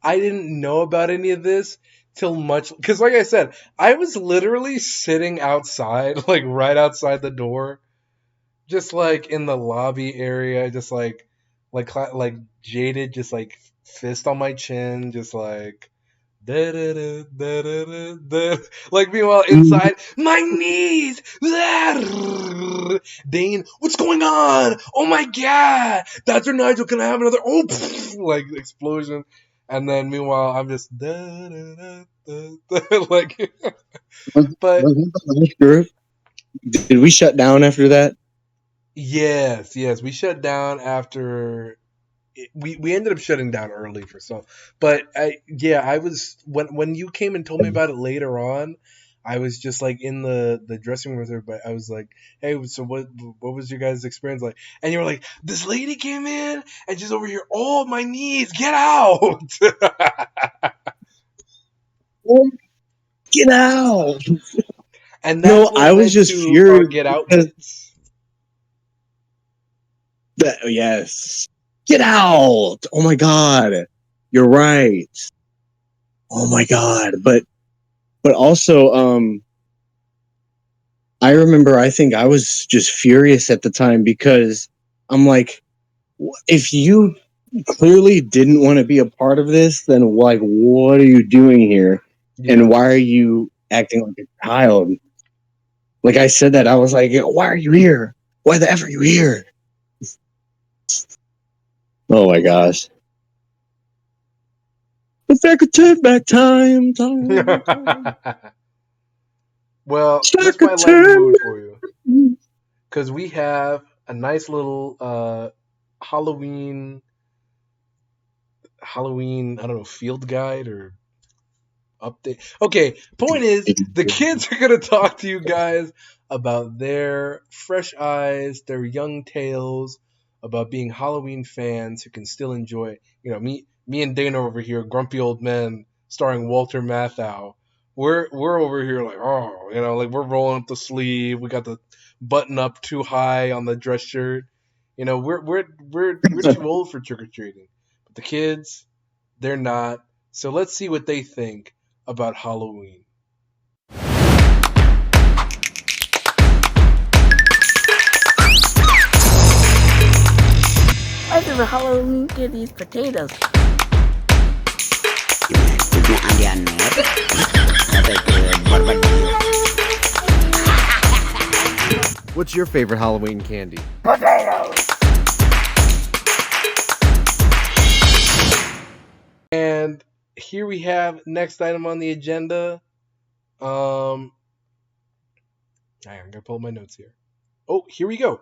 I didn't know about any of this till much, because like I said, I was literally sitting outside, like right outside the door, just like in the lobby area, just like jaded, just like fist on my chin, just like da, da, da, da, da, da, da. Like meanwhile inside, my knees. Dane, what's going on? Oh my god, Dr. Nigel, can I have another? Oh, like explosion, and then meanwhile I'm just da, da, da, da, da, like. But Was it the last group? Did we shut down after that? yes, we shut down after. We ended up shutting down early for some, but I was when you came and told me about it later on, I was just like in the dressing room with her, but I was like, hey, so what was your guys' experience like? And you were like, this lady came in and she's over here, oh my knees, get out. Get out! And that's No, what I was led just to our furious get out because bits. yes, get out! Oh my god, you're right. Oh my god, but also, I remember. I think I was just furious at the time because I'm like, if you clearly didn't want to be a part of this, then like, what are you doing here? Yeah. And why are you acting like a child? Like I said that, I was like, why are you here? Why the F are you here? Oh my gosh. If I could turn back time. Well, If I this could might lighten the turn mood for you, back. because we have a nice little Halloween I don't know, field guide or update. Okay, point is, the kids are gonna talk to you guys about their fresh eyes, their young tales, about being Halloween fans who can still enjoy. You know, me and Dana over here, grumpy old men, starring Walter Matthau. We're over here like, oh, you know, like we're rolling up the sleeve. We got the button up too high on the dress shirt. You know, we're too old for trick or treating, but the kids, they're not. So let's see what they think about Halloween. My favorite Halloween candy is potatoes. What's your favorite Halloween candy? Potatoes. And here we have next item on the agenda. I'm gonna pull up my notes here. Oh, here we go.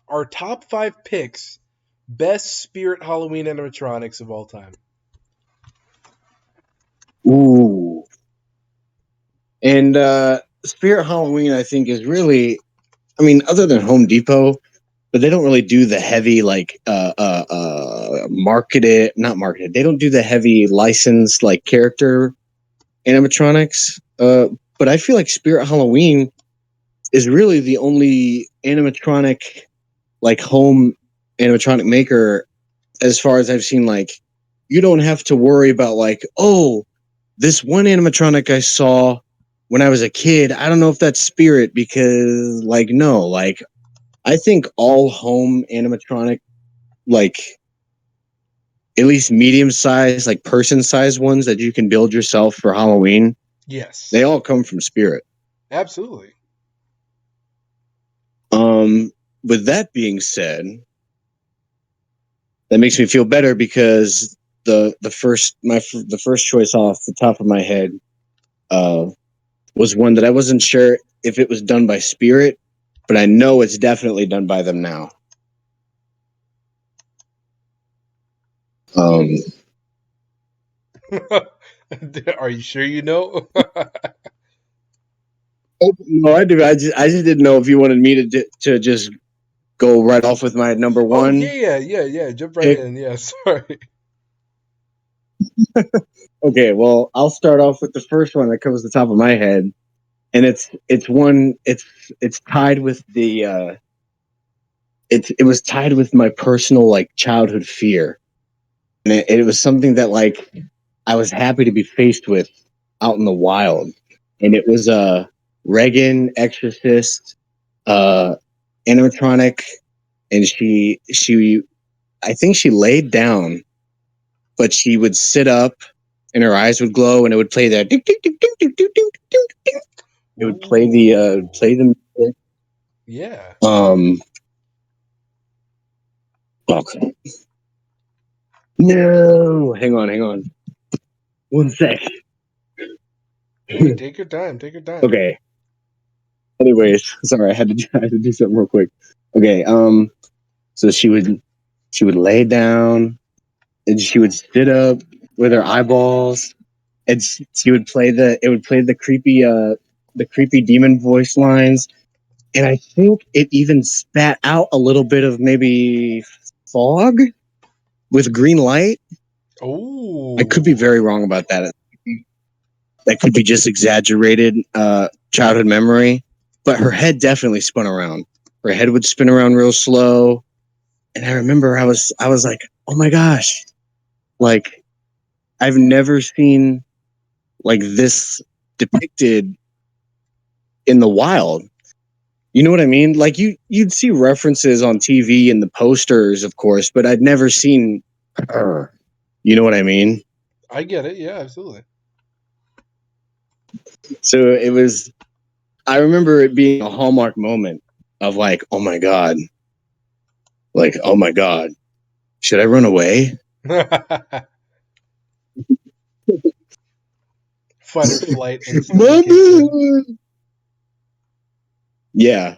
Our top 5 picks, best Spirit Halloween animatronics of all time. Ooh. And Spirit Halloween, I think, is really I mean, other than Home Depot, but they don't really do the heavy like marketed, not marketed. They don't do the heavy licensed like character animatronics. But I feel like Spirit Halloween is really the only animatronic like home animatronic maker as far as I've seen. Like, you don't have to worry about like, oh, this one animatronic I saw when I was a kid, I don't know if that's Spirit, because like no, like I think all home animatronic, like at least medium size, like person size ones that you can build yourself for Halloween, Yes. they all come from Spirit. Absolutely. With that being said, that makes me feel better because the first choice off the top of my head was one that I wasn't sure if it was done by Spirit, but I know it's definitely done by them now. Are you sure you know? No, I do. I just didn't know if you wanted me to just go right off with my number Oh one yeah. Jump right pick. in. Yeah, sorry. Okay, well, I'll start off with the first one that comes to the top of my head, and it's tied with it was tied with my personal like childhood fear, and it was something that like I was happy to be faced with out in the wild, and it was a Reagan Exorcist uh, animatronic, and she I think she laid down, but she would sit up, and her eyes would glow, and it would play that. It would play the music. Yeah. Um, okay. No, hang on, one sec. Hey, take your time. Take your time. Okay. Anyways, sorry, I had to do something real quick. Okay. So she would lay down, and she would sit up with her eyeballs, and she would play the creepy demon voice lines, and I think it even spat out a little bit of maybe fog with green light. I could be Oh. very wrong about that. That could be just exaggerated childhood memory, but her head definitely spun around. Her head would spin around real slow, and I remember I was like, oh my gosh, like I've never seen like this depicted in the wild. You know what I mean? Like you'd see references on TV and the posters, of course, but I'd never seen her. You know what I mean? I get it. Yeah, absolutely. So it was. I remember it being a hallmark moment of like, oh my god, like oh my god, should I run away? Fight or flight instantly kicks in. Mama! Yeah,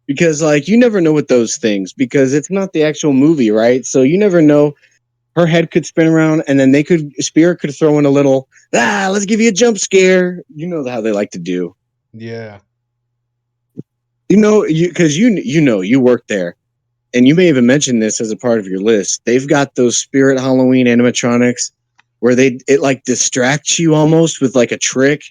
because like you never know with those things because it's not the actual movie, right? So you never know. Her head could spin around, and then Spirit could throw in a little let's give you a jump scare. You know how they like to do. Yeah. You know, because you work there, and you may even mention this as a part of your list. They've got those Spirit Halloween animatronics where it like distracts you almost with like a trick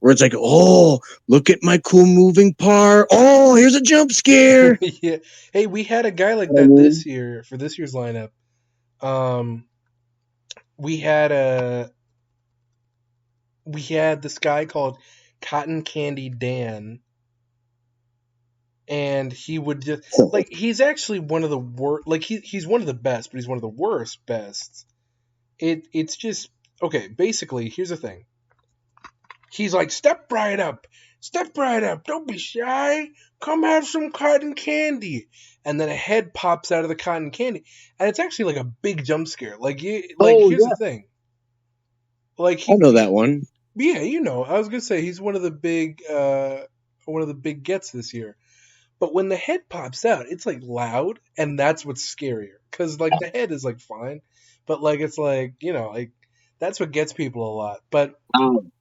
where it's like, oh, look at my cool moving part. Oh, here's a jump scare. Yeah. Hey, we had a guy like I that mean, this year for this year's lineup. Um, we had a we had this guy called Cotton Candy Dan, and he would just like he's actually one of the worst. Like he's one of the best, but he's one of the worst bests. It's just okay. Basically, here's the thing. He's like, step right up, don't be shy, come have some cotton candy. And then a head pops out of the cotton candy, and it's actually like a big jump scare. oh Here's the yeah, thing, like I know that one. yeah, I was gonna say he's one of the big gets this year. But when the head pops out, it's like loud, and that's what's scarier. Cause like the head is like fine, but like it's like like that's what gets people a lot. But Um,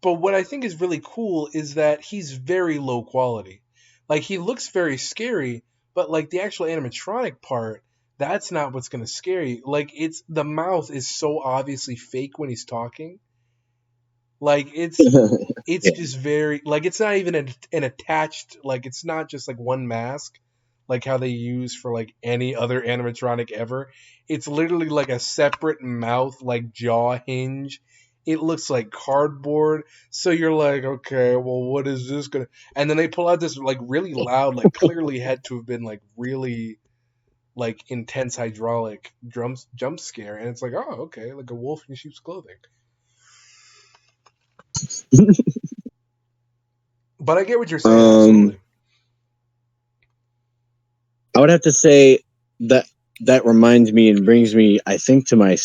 But what I think is really cool is that he's very low quality. Like he looks very scary, but like the actual animatronic part, that's not what's gonna scare you. Like it's the mouth is so obviously fake when he's talking. Like it's Yeah. just very like it's not even an attached like it's not just like one mask like how they use for like any other animatronic ever. It's literally like a separate mouth like jaw hinge. It looks like cardboard. So you're like, okay, well what is this gonna and then they pull out this like really loud, like clearly had to have been like really like intense hydraulic jump scare and it's like, oh okay, like a wolf in sheep's clothing. But I get what you're saying, um, absolutely. I would have to say that that reminds me and brings me, I think, to my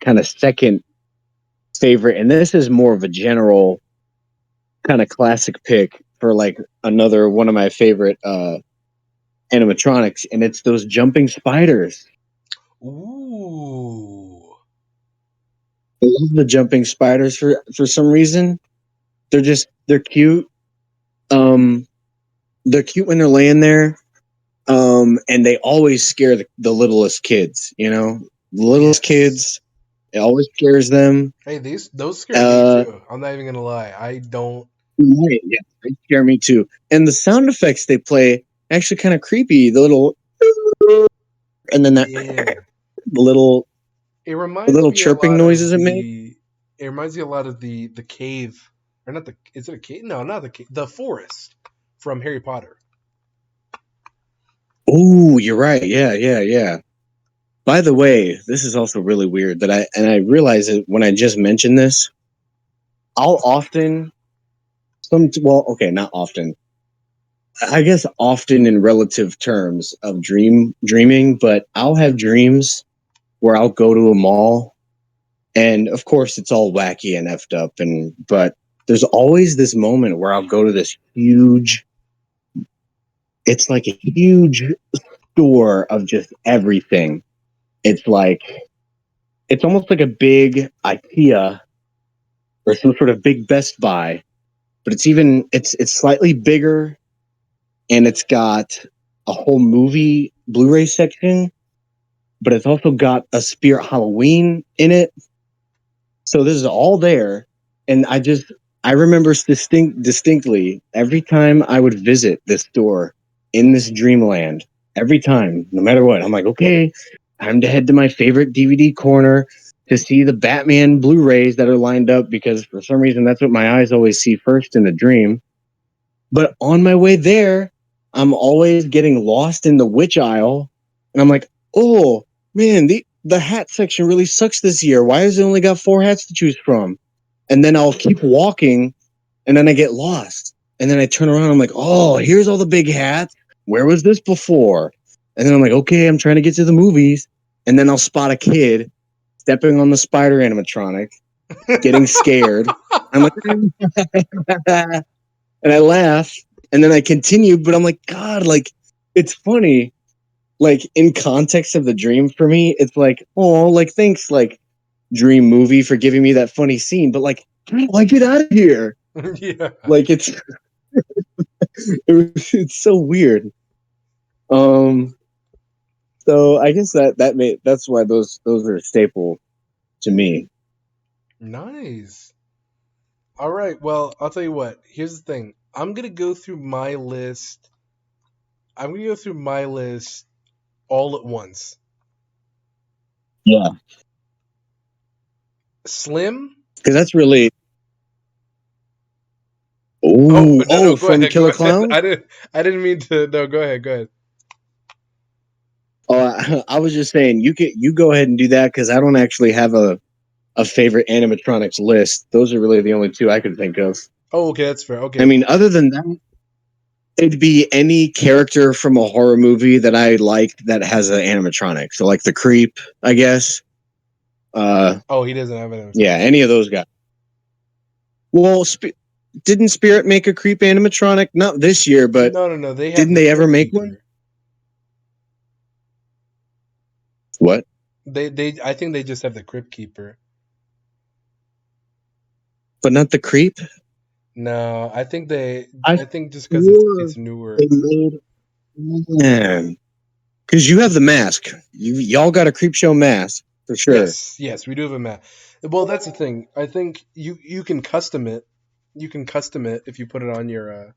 kind of second favorite, and this is more of a general kind of classic pick for like another one of my favorite animatronics, and it's those jumping spiders. Ooh. I love the jumping spiders for some reason. They're cute. Um, they're cute when they're laying there. And they always scare the littlest kids. You know, the littlest Yes. kids. It always scares them. Hey, those scare me Uh, too. I'm not even gonna lie. I don't. right, yeah, they scare me too. And the sound effects they play actually kind of creepy. The little, and then that Yeah. the little It the reminds little me a chirping lot of noises it makes. the. It reminds me a lot of the cave, or not the. Is it a cave? No, not the cave. The forest from Harry Potter. Oh, you're right. Yeah, yeah, yeah. By the way, this is also really weird that I realize it when I just mentioned this. I'll often well, okay, not often. I guess often in relative terms of dreaming, but I'll have dreams where I'll go to a mall and of course it's all wacky and effed up and but there's always this moment where I'll go to this huge it's like a huge store of just everything. It's like it's almost like a big IKEA or some sort of big Best Buy, but it's slightly bigger and it's got a whole movie Blu-ray section, but it's also got a Spirit Halloween in it. So this is all there, and I remember distinctly every time I would visit this store in this dreamland. Every time, no matter what, I'm like, okay, time to head to my favorite DVD corner to see the Batman Blu-rays that are lined up because for some reason that's what my eyes always see first in the dream. But on my way there, I'm always getting lost in the witch aisle, and I'm like, oh man, the hat section really sucks this year. Why has it only got 4 hats to choose from? And then I'll keep walking, and then I get lost, and then I turn around. I'm like, oh, here's all the big hats. Where was this before? And then I'm like, okay, I'm trying to get to the movies, and then I'll spot a kid stepping on the spider animatronic, getting scared. I'm like, and I laugh, and then I continue, but I'm like, God, like, it's funny. Like, in context of the dream for me, it's like, oh, like, thanks, like, dream movie for giving me that funny scene, but like, how do I get out of here? Yeah. Like, it's so weird. Um, so I guess that's why those are a staple to me. Nice. All right. Well, I'll tell you what. Here's the thing. I'm gonna go through my list. I'm gonna go through my list all at once. Yeah, Slim. because that's really. Oh no no, Oh, go from ahead, go Killer ahead. Clowns. I didn't mean to. No, go ahead, go ahead. Oh, I was just saying you go ahead and do that because I don't actually have a favorite animatronics list. Those are really the only two I could think of. Oh, okay, that's fair. I Okay. mean, other than that, it'd be any character from a horror movie that I liked that has an animatronic. So, like the Creep, I guess. Oh, he doesn't have an Yeah, any of those guys. Well, didn't Spirit make a Creep animatronic? Not this year, but No, no, no. They have didn't the they ever Crypt make one? Keeper. What? I think they just have the Crypt Keeper. but not the creep. No, I think I I think just because swore it's newer. they made man, because you have the mask. Y'all got a creep show mask for sure. Yes, we do have a map. Well, that's the thing. I think you can custom it. You can custom it if you put it on your.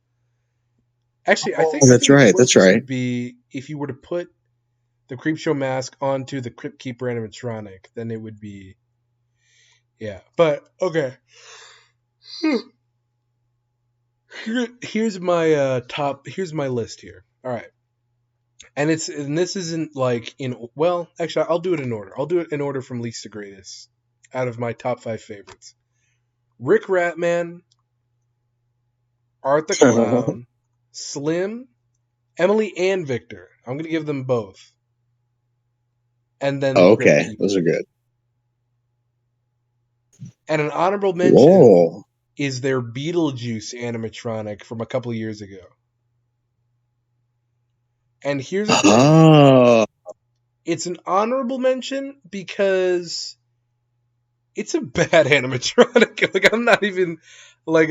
Actually, Oh, I that's think the right. That's closest right. would be if you were to put the Creepshow mask onto the Crypt Keeper animatronic, then it would be. Yeah, but okay. Here's my top. Here's my list here. All right, and this isn't like in well. Actually, I'll do it in order. I'll do it in order from least to greatest. Out of my top 5 favorites, Rick Ratman, Art the Clown, Slim, Emily, and Victor. I'm gonna give them both, and then the Oh, Crypt okay, those are Keeper. good. And an honorable mention Whoa. is their Beetlejuice animatronic from a couple years ago. And here's the thing. Oh. It's an honorable mention because it's a bad animatronic. Like I'm not even like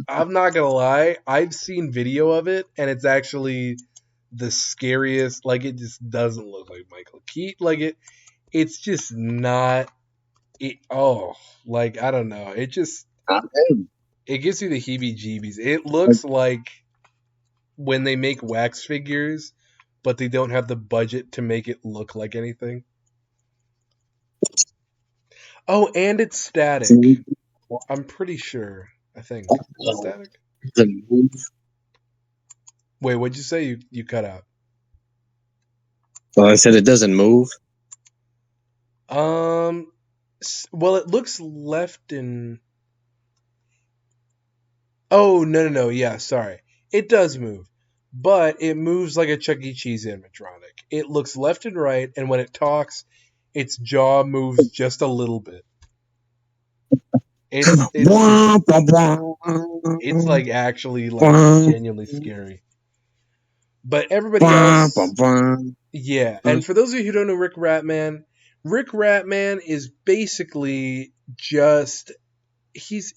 I'm not gonna lie. I've seen video of it and it's actually the scariest. Like it just doesn't look like Michael Keaton. Like it's just not it like I don't know. It just it gives you the heebie jeebies. It looks like when they make wax figures, but they don't have the budget to make it look like anything. Oh, and it's static. I'm pretty sure. I think. Is it static? Wait, what'd you say? You cut out. Well, I said it doesn't move. Well, it looks left and. Oh no! Yeah, sorry. It does move, but it moves like a Chuck E. Cheese animatronic. It looks left and right, and when it talks, its jaw moves just a little bit. It's like actually like genuinely scary. But everybody else, yeah. And for those of you who don't know Rick Ratman is basically just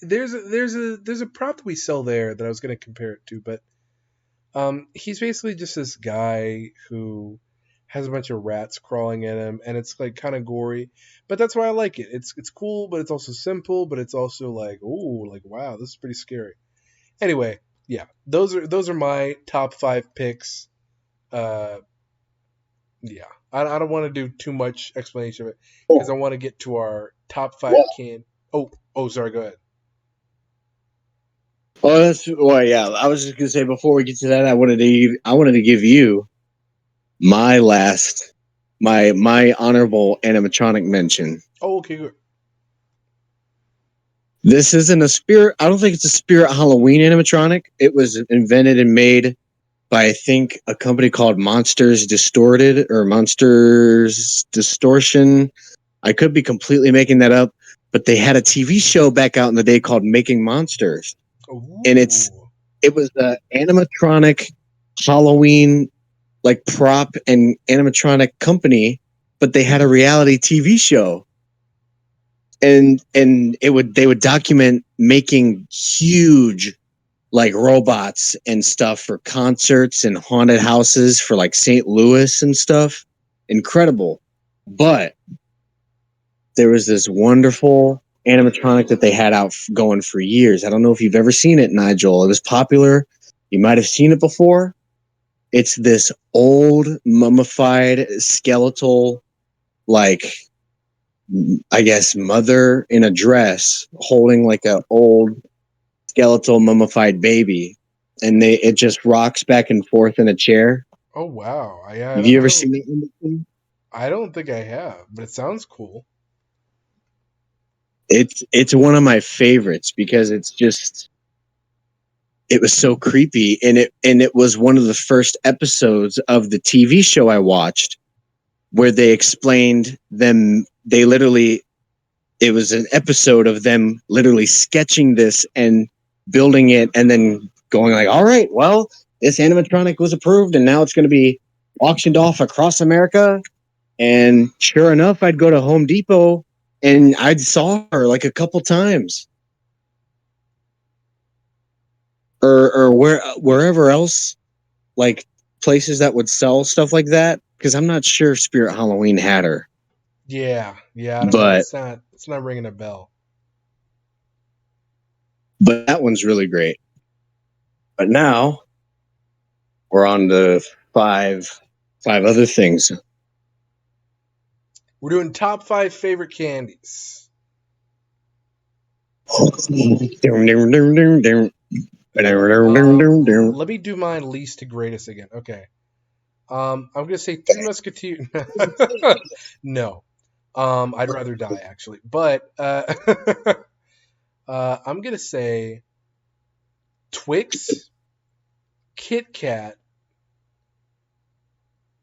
there's a prop that we sell there that I was going to compare it to, but he's basically just this guy who has a bunch of rats crawling at him, and it's like kind of gory, but that's why I like it. It's cool, but it's also simple, but it's also like ooh, like wow, this is pretty scary. Anyway, yeah, those are my top 5 picks. Uh, yeah, I don't want to do too much explanation of it because I want to get to our top 5 can. Sorry, go ahead. Oh, that's well, yeah. I was just gonna say before we get to that, I wanted to give you my last, my honorable animatronic mention. Oh, okay, good. This isn't a spirit. I don't think it's a Spirit Halloween animatronic. It was invented and made by I think a company called Monsters Distorted or Monsters Distortion. I could be completely making that up, but they had a TV show back out in the day called Making Monsters, and Ooh. it was the animatronic Halloween like prop and animatronic company, but they had a reality TV show. And they would document making huge like robots and stuff for concerts and haunted houses for like St. Louis and stuff. Incredible. But there was this wonderful animatronic that they had out going for years. I don't know if you've ever seen it, Nigel. It was popular. You might have seen it before. It's this old mummified skeletal, like I guess mother in a dress holding like a old skeletal mummified baby, and it just rocks back and forth in a chair. Oh wow. Have you ever seen it? I don't think I have, but it sounds cool. It's one of my favorites because it was so creepy, and it was one of the first episodes of the TV show I watched where they explained them. They literally, it was an episode of them literally sketching this and building it, and then going like, "All right, well, this animatronic was approved, and now it's going to be auctioned off across America." And sure enough, I'd go to Home Depot and I'd saw her like a couple times. or wherever else, like places that would sell stuff like that. Because I'm not sure if Spirit Halloween had her, Yeah, I don't know. but It's not ringing a bell. that one's really great. But now we're on to five other things. We're doing top 5 favorite candies. Let me do mine least to greatest again. Okay. I'm gonna say Three Musketeers. No. I'd rather die actually. But I'm gonna say Twix, Kit Kat,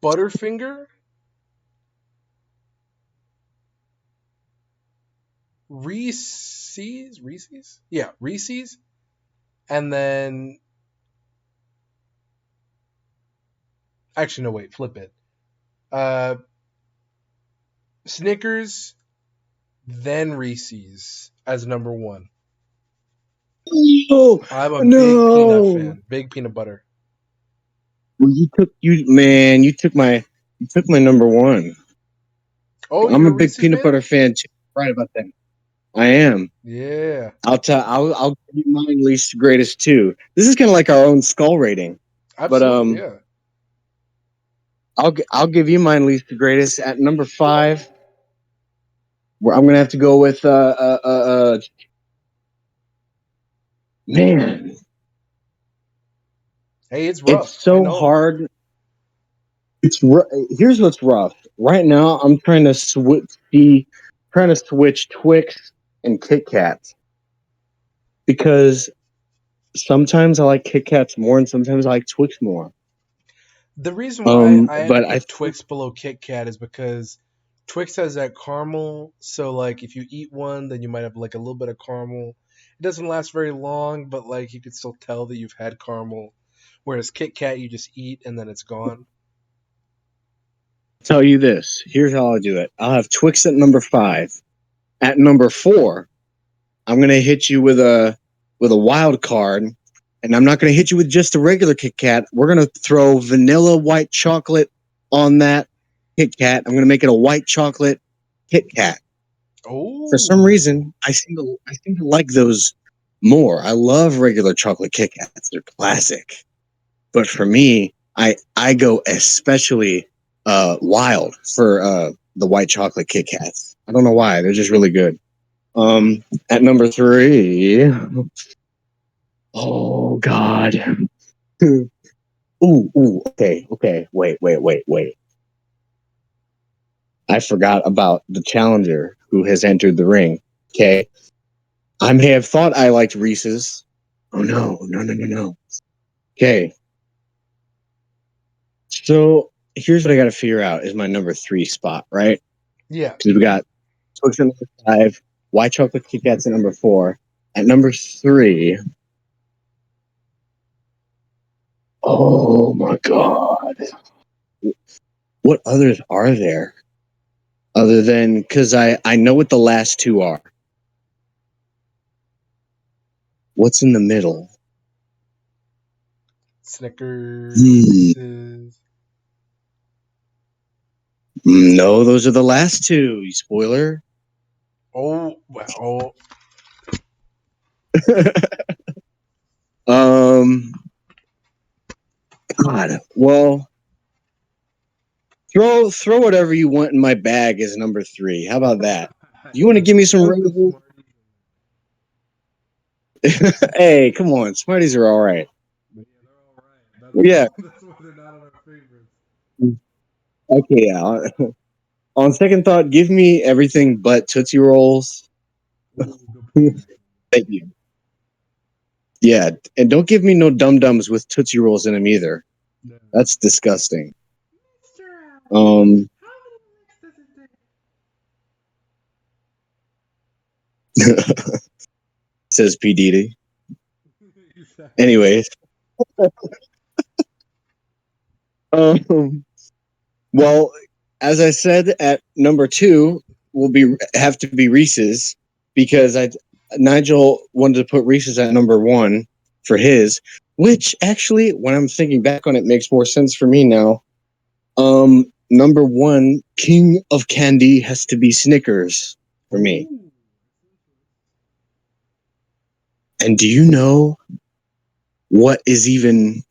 Butterfinger, Reese's? Yeah, Reese's. And then actually no wait, flip it. Uh Snickers, then Reese's as number 1. Oh I'm a big peanut no! fan. Big peanut butter. Well, you took my number one. Oh, I'm you're a a big Reese's peanut fan? butter fan too. Right about that. I am. Yeah. I'll give you mine least to greatest too. This is kind of like our own skull rating, but Absolutely, yeah. I'll give you mine least to greatest at number 5. Where I'm gonna have to go with man. Hey, it's It's rough. I so know. hard. Here's what's rough. Right now, I'm trying to switch Twix and Kit Kats because sometimes I like Kit Kats more and sometimes I like Twix more. The reason why I had to But I put Twix below Kit Kat is because Twix has that caramel. So, like, if you eat one, then you might have, like, a little bit of caramel. It doesn't last very long, but, like, you could still tell that you've had caramel. Whereas Kit Kat, you just eat and then it's gone. tell you this. Here's how I'll do it. I'll have Twix at number 5. At number 4, I'm gonna hit you with a wild card, and I'm not gonna hit you with just a regular Kit Kat. We're gonna throw vanilla white chocolate on that Kit Kat. I'm gonna make it a white chocolate Kit Kat. For some Oh. reason, I seem to like those more. I love regular chocolate Kit Kats; they're classic. But for me, I go especially wild for the white chocolate Kit Kats. I don't know why; they're just really good. At number 3, oh God. Okay. Wait. I forgot about the challenger who has entered the ring. Okay. I may have thought I liked Reese's. Oh no. Okay. So here's what I got to figure out is my number 3 spot, right? Yeah. Because we got Twix at number 5, white chocolate Kit Kats at number 4. At number 3, oh my God. What others are there other than because I know what the last 2 are. What's in the middle? Snickers, Hmm. Reese's. No, those are the last 2. You spoiler. Oh, well. um. God. Well, throw whatever you want in my bag as number 3. How about that? You want to give me some regular? Hey, come on. Smarties are all right. Yeah. That's why they're not on our favorites. Okay. Yeah. On second thought, give me everything but Tootsie Rolls. Thank you. Yeah, and don't give me no dum dums with Tootsie Rolls in them either. That's disgusting. Um, says P Diddy. Anyways, um, well, as I said, at number 2 will have to be Reese's because Nigel wanted to put Reese's at number 1 for his, which actually, when I'm thinking back on it, makes more sense for me now. Number one, king of candy has to be Snickers for me. And do you know what is even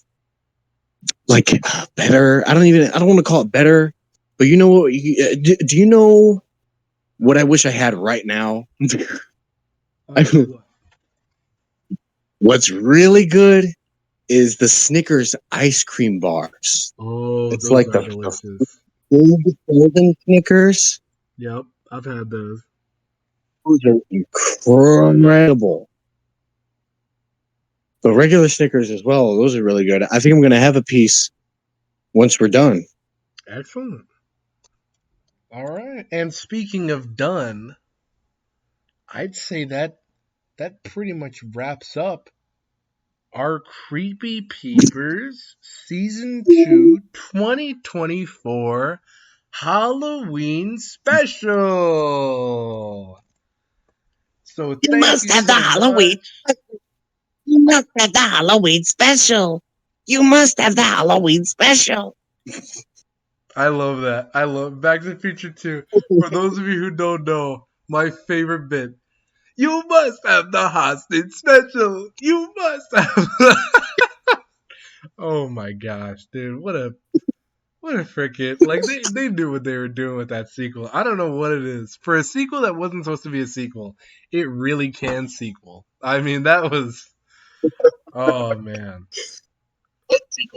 like better? I don't want to call it better, but you know what? Do you know what I wish I had right now? What's really good is the Snickers ice cream bars. Oh, It's those like are the delicious. big golden Snickers. Yep, I've had those. Those are incredible. The regular Snickers as well. Those are really good. I think I'm going to have a piece once we're done. Excellent. All right. And speaking of done, I'd say that pretty much wraps up our Creepy Peepers Season 2 2024 Halloween special. So You thank must you have the so Halloween. much. You must have the Halloween special. You must have the Halloween special. I love that. I love Back to the Future 2. For those of you who don't know, my favorite bit. You must have the hostage special. You must have. Oh my gosh, dude! What a freaking like they knew what they were doing with that sequel. I don't know what it is for a sequel that wasn't supposed to be a sequel. It really can sequel. I mean, that was. Oh man.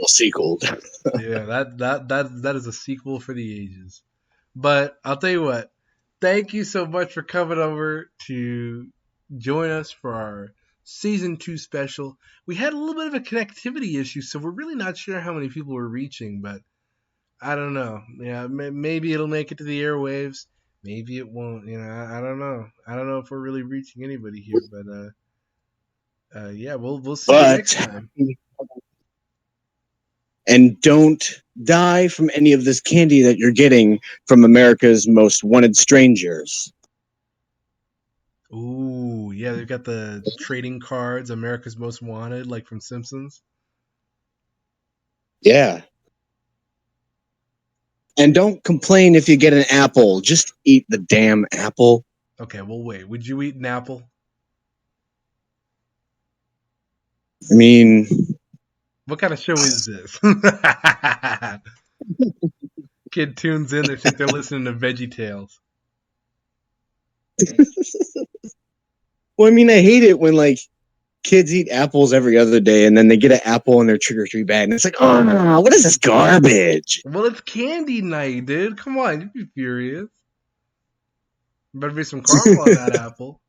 Sequel. Yeah, that is a sequel for the ages. But I'll tell you what. Thank you so much for coming over to join us for our season 2 special. We had a little bit of a connectivity issue, so we're really not sure how many people we're reaching, but I don't know. Yeah, maybe it'll make it to the airwaves. Maybe it won't. You know, I don't know. I don't know if we're really reaching anybody here, but yeah, we'll see you next But time. and don't die from any of this candy that you're getting from America's Most Wanted Strangers. Ooh, yeah, they've got the trading cards, America's Most Wanted, like from Simpsons. Yeah. And don't complain if you get an apple. Just eat the damn apple. Okay, well, wait. Would you eat an apple? I mean, What kind of show is this? Kid tunes in, they think they're listening to Veggie Tales. well, I mean, I hate it when like kids eat apples every other day and then they get an apple in their trick or treat bag and it's like, oh no, what is this garbage? Well, it's candy night, dude. Come on, you'd be furious. Better be some caramel on that apple.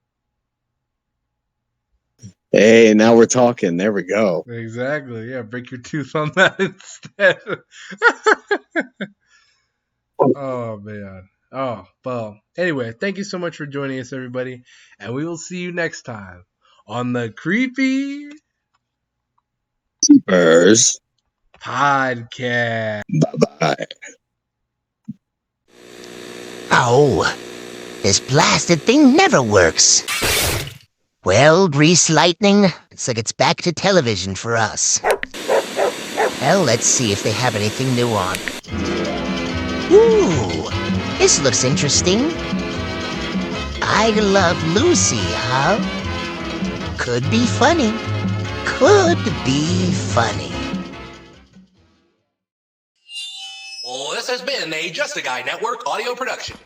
Hey, now we're talking. There we go. Exactly. Yeah, break your tooth on that instead. Oh man. Oh, well. Anyway, thank you so much for joining us, everybody, and we will see you next time on the Creepy Peepers. Podcast. Bye-bye. Oh, this blasted thing never works. Well, Grease Lightning, looks like it's back to television for us. Well, let's see if they have anything new on. Ooh, this looks interesting. I Love Lucy, huh? Could be funny. Could be funny. Well, this has been a Just a Guy Network audio production.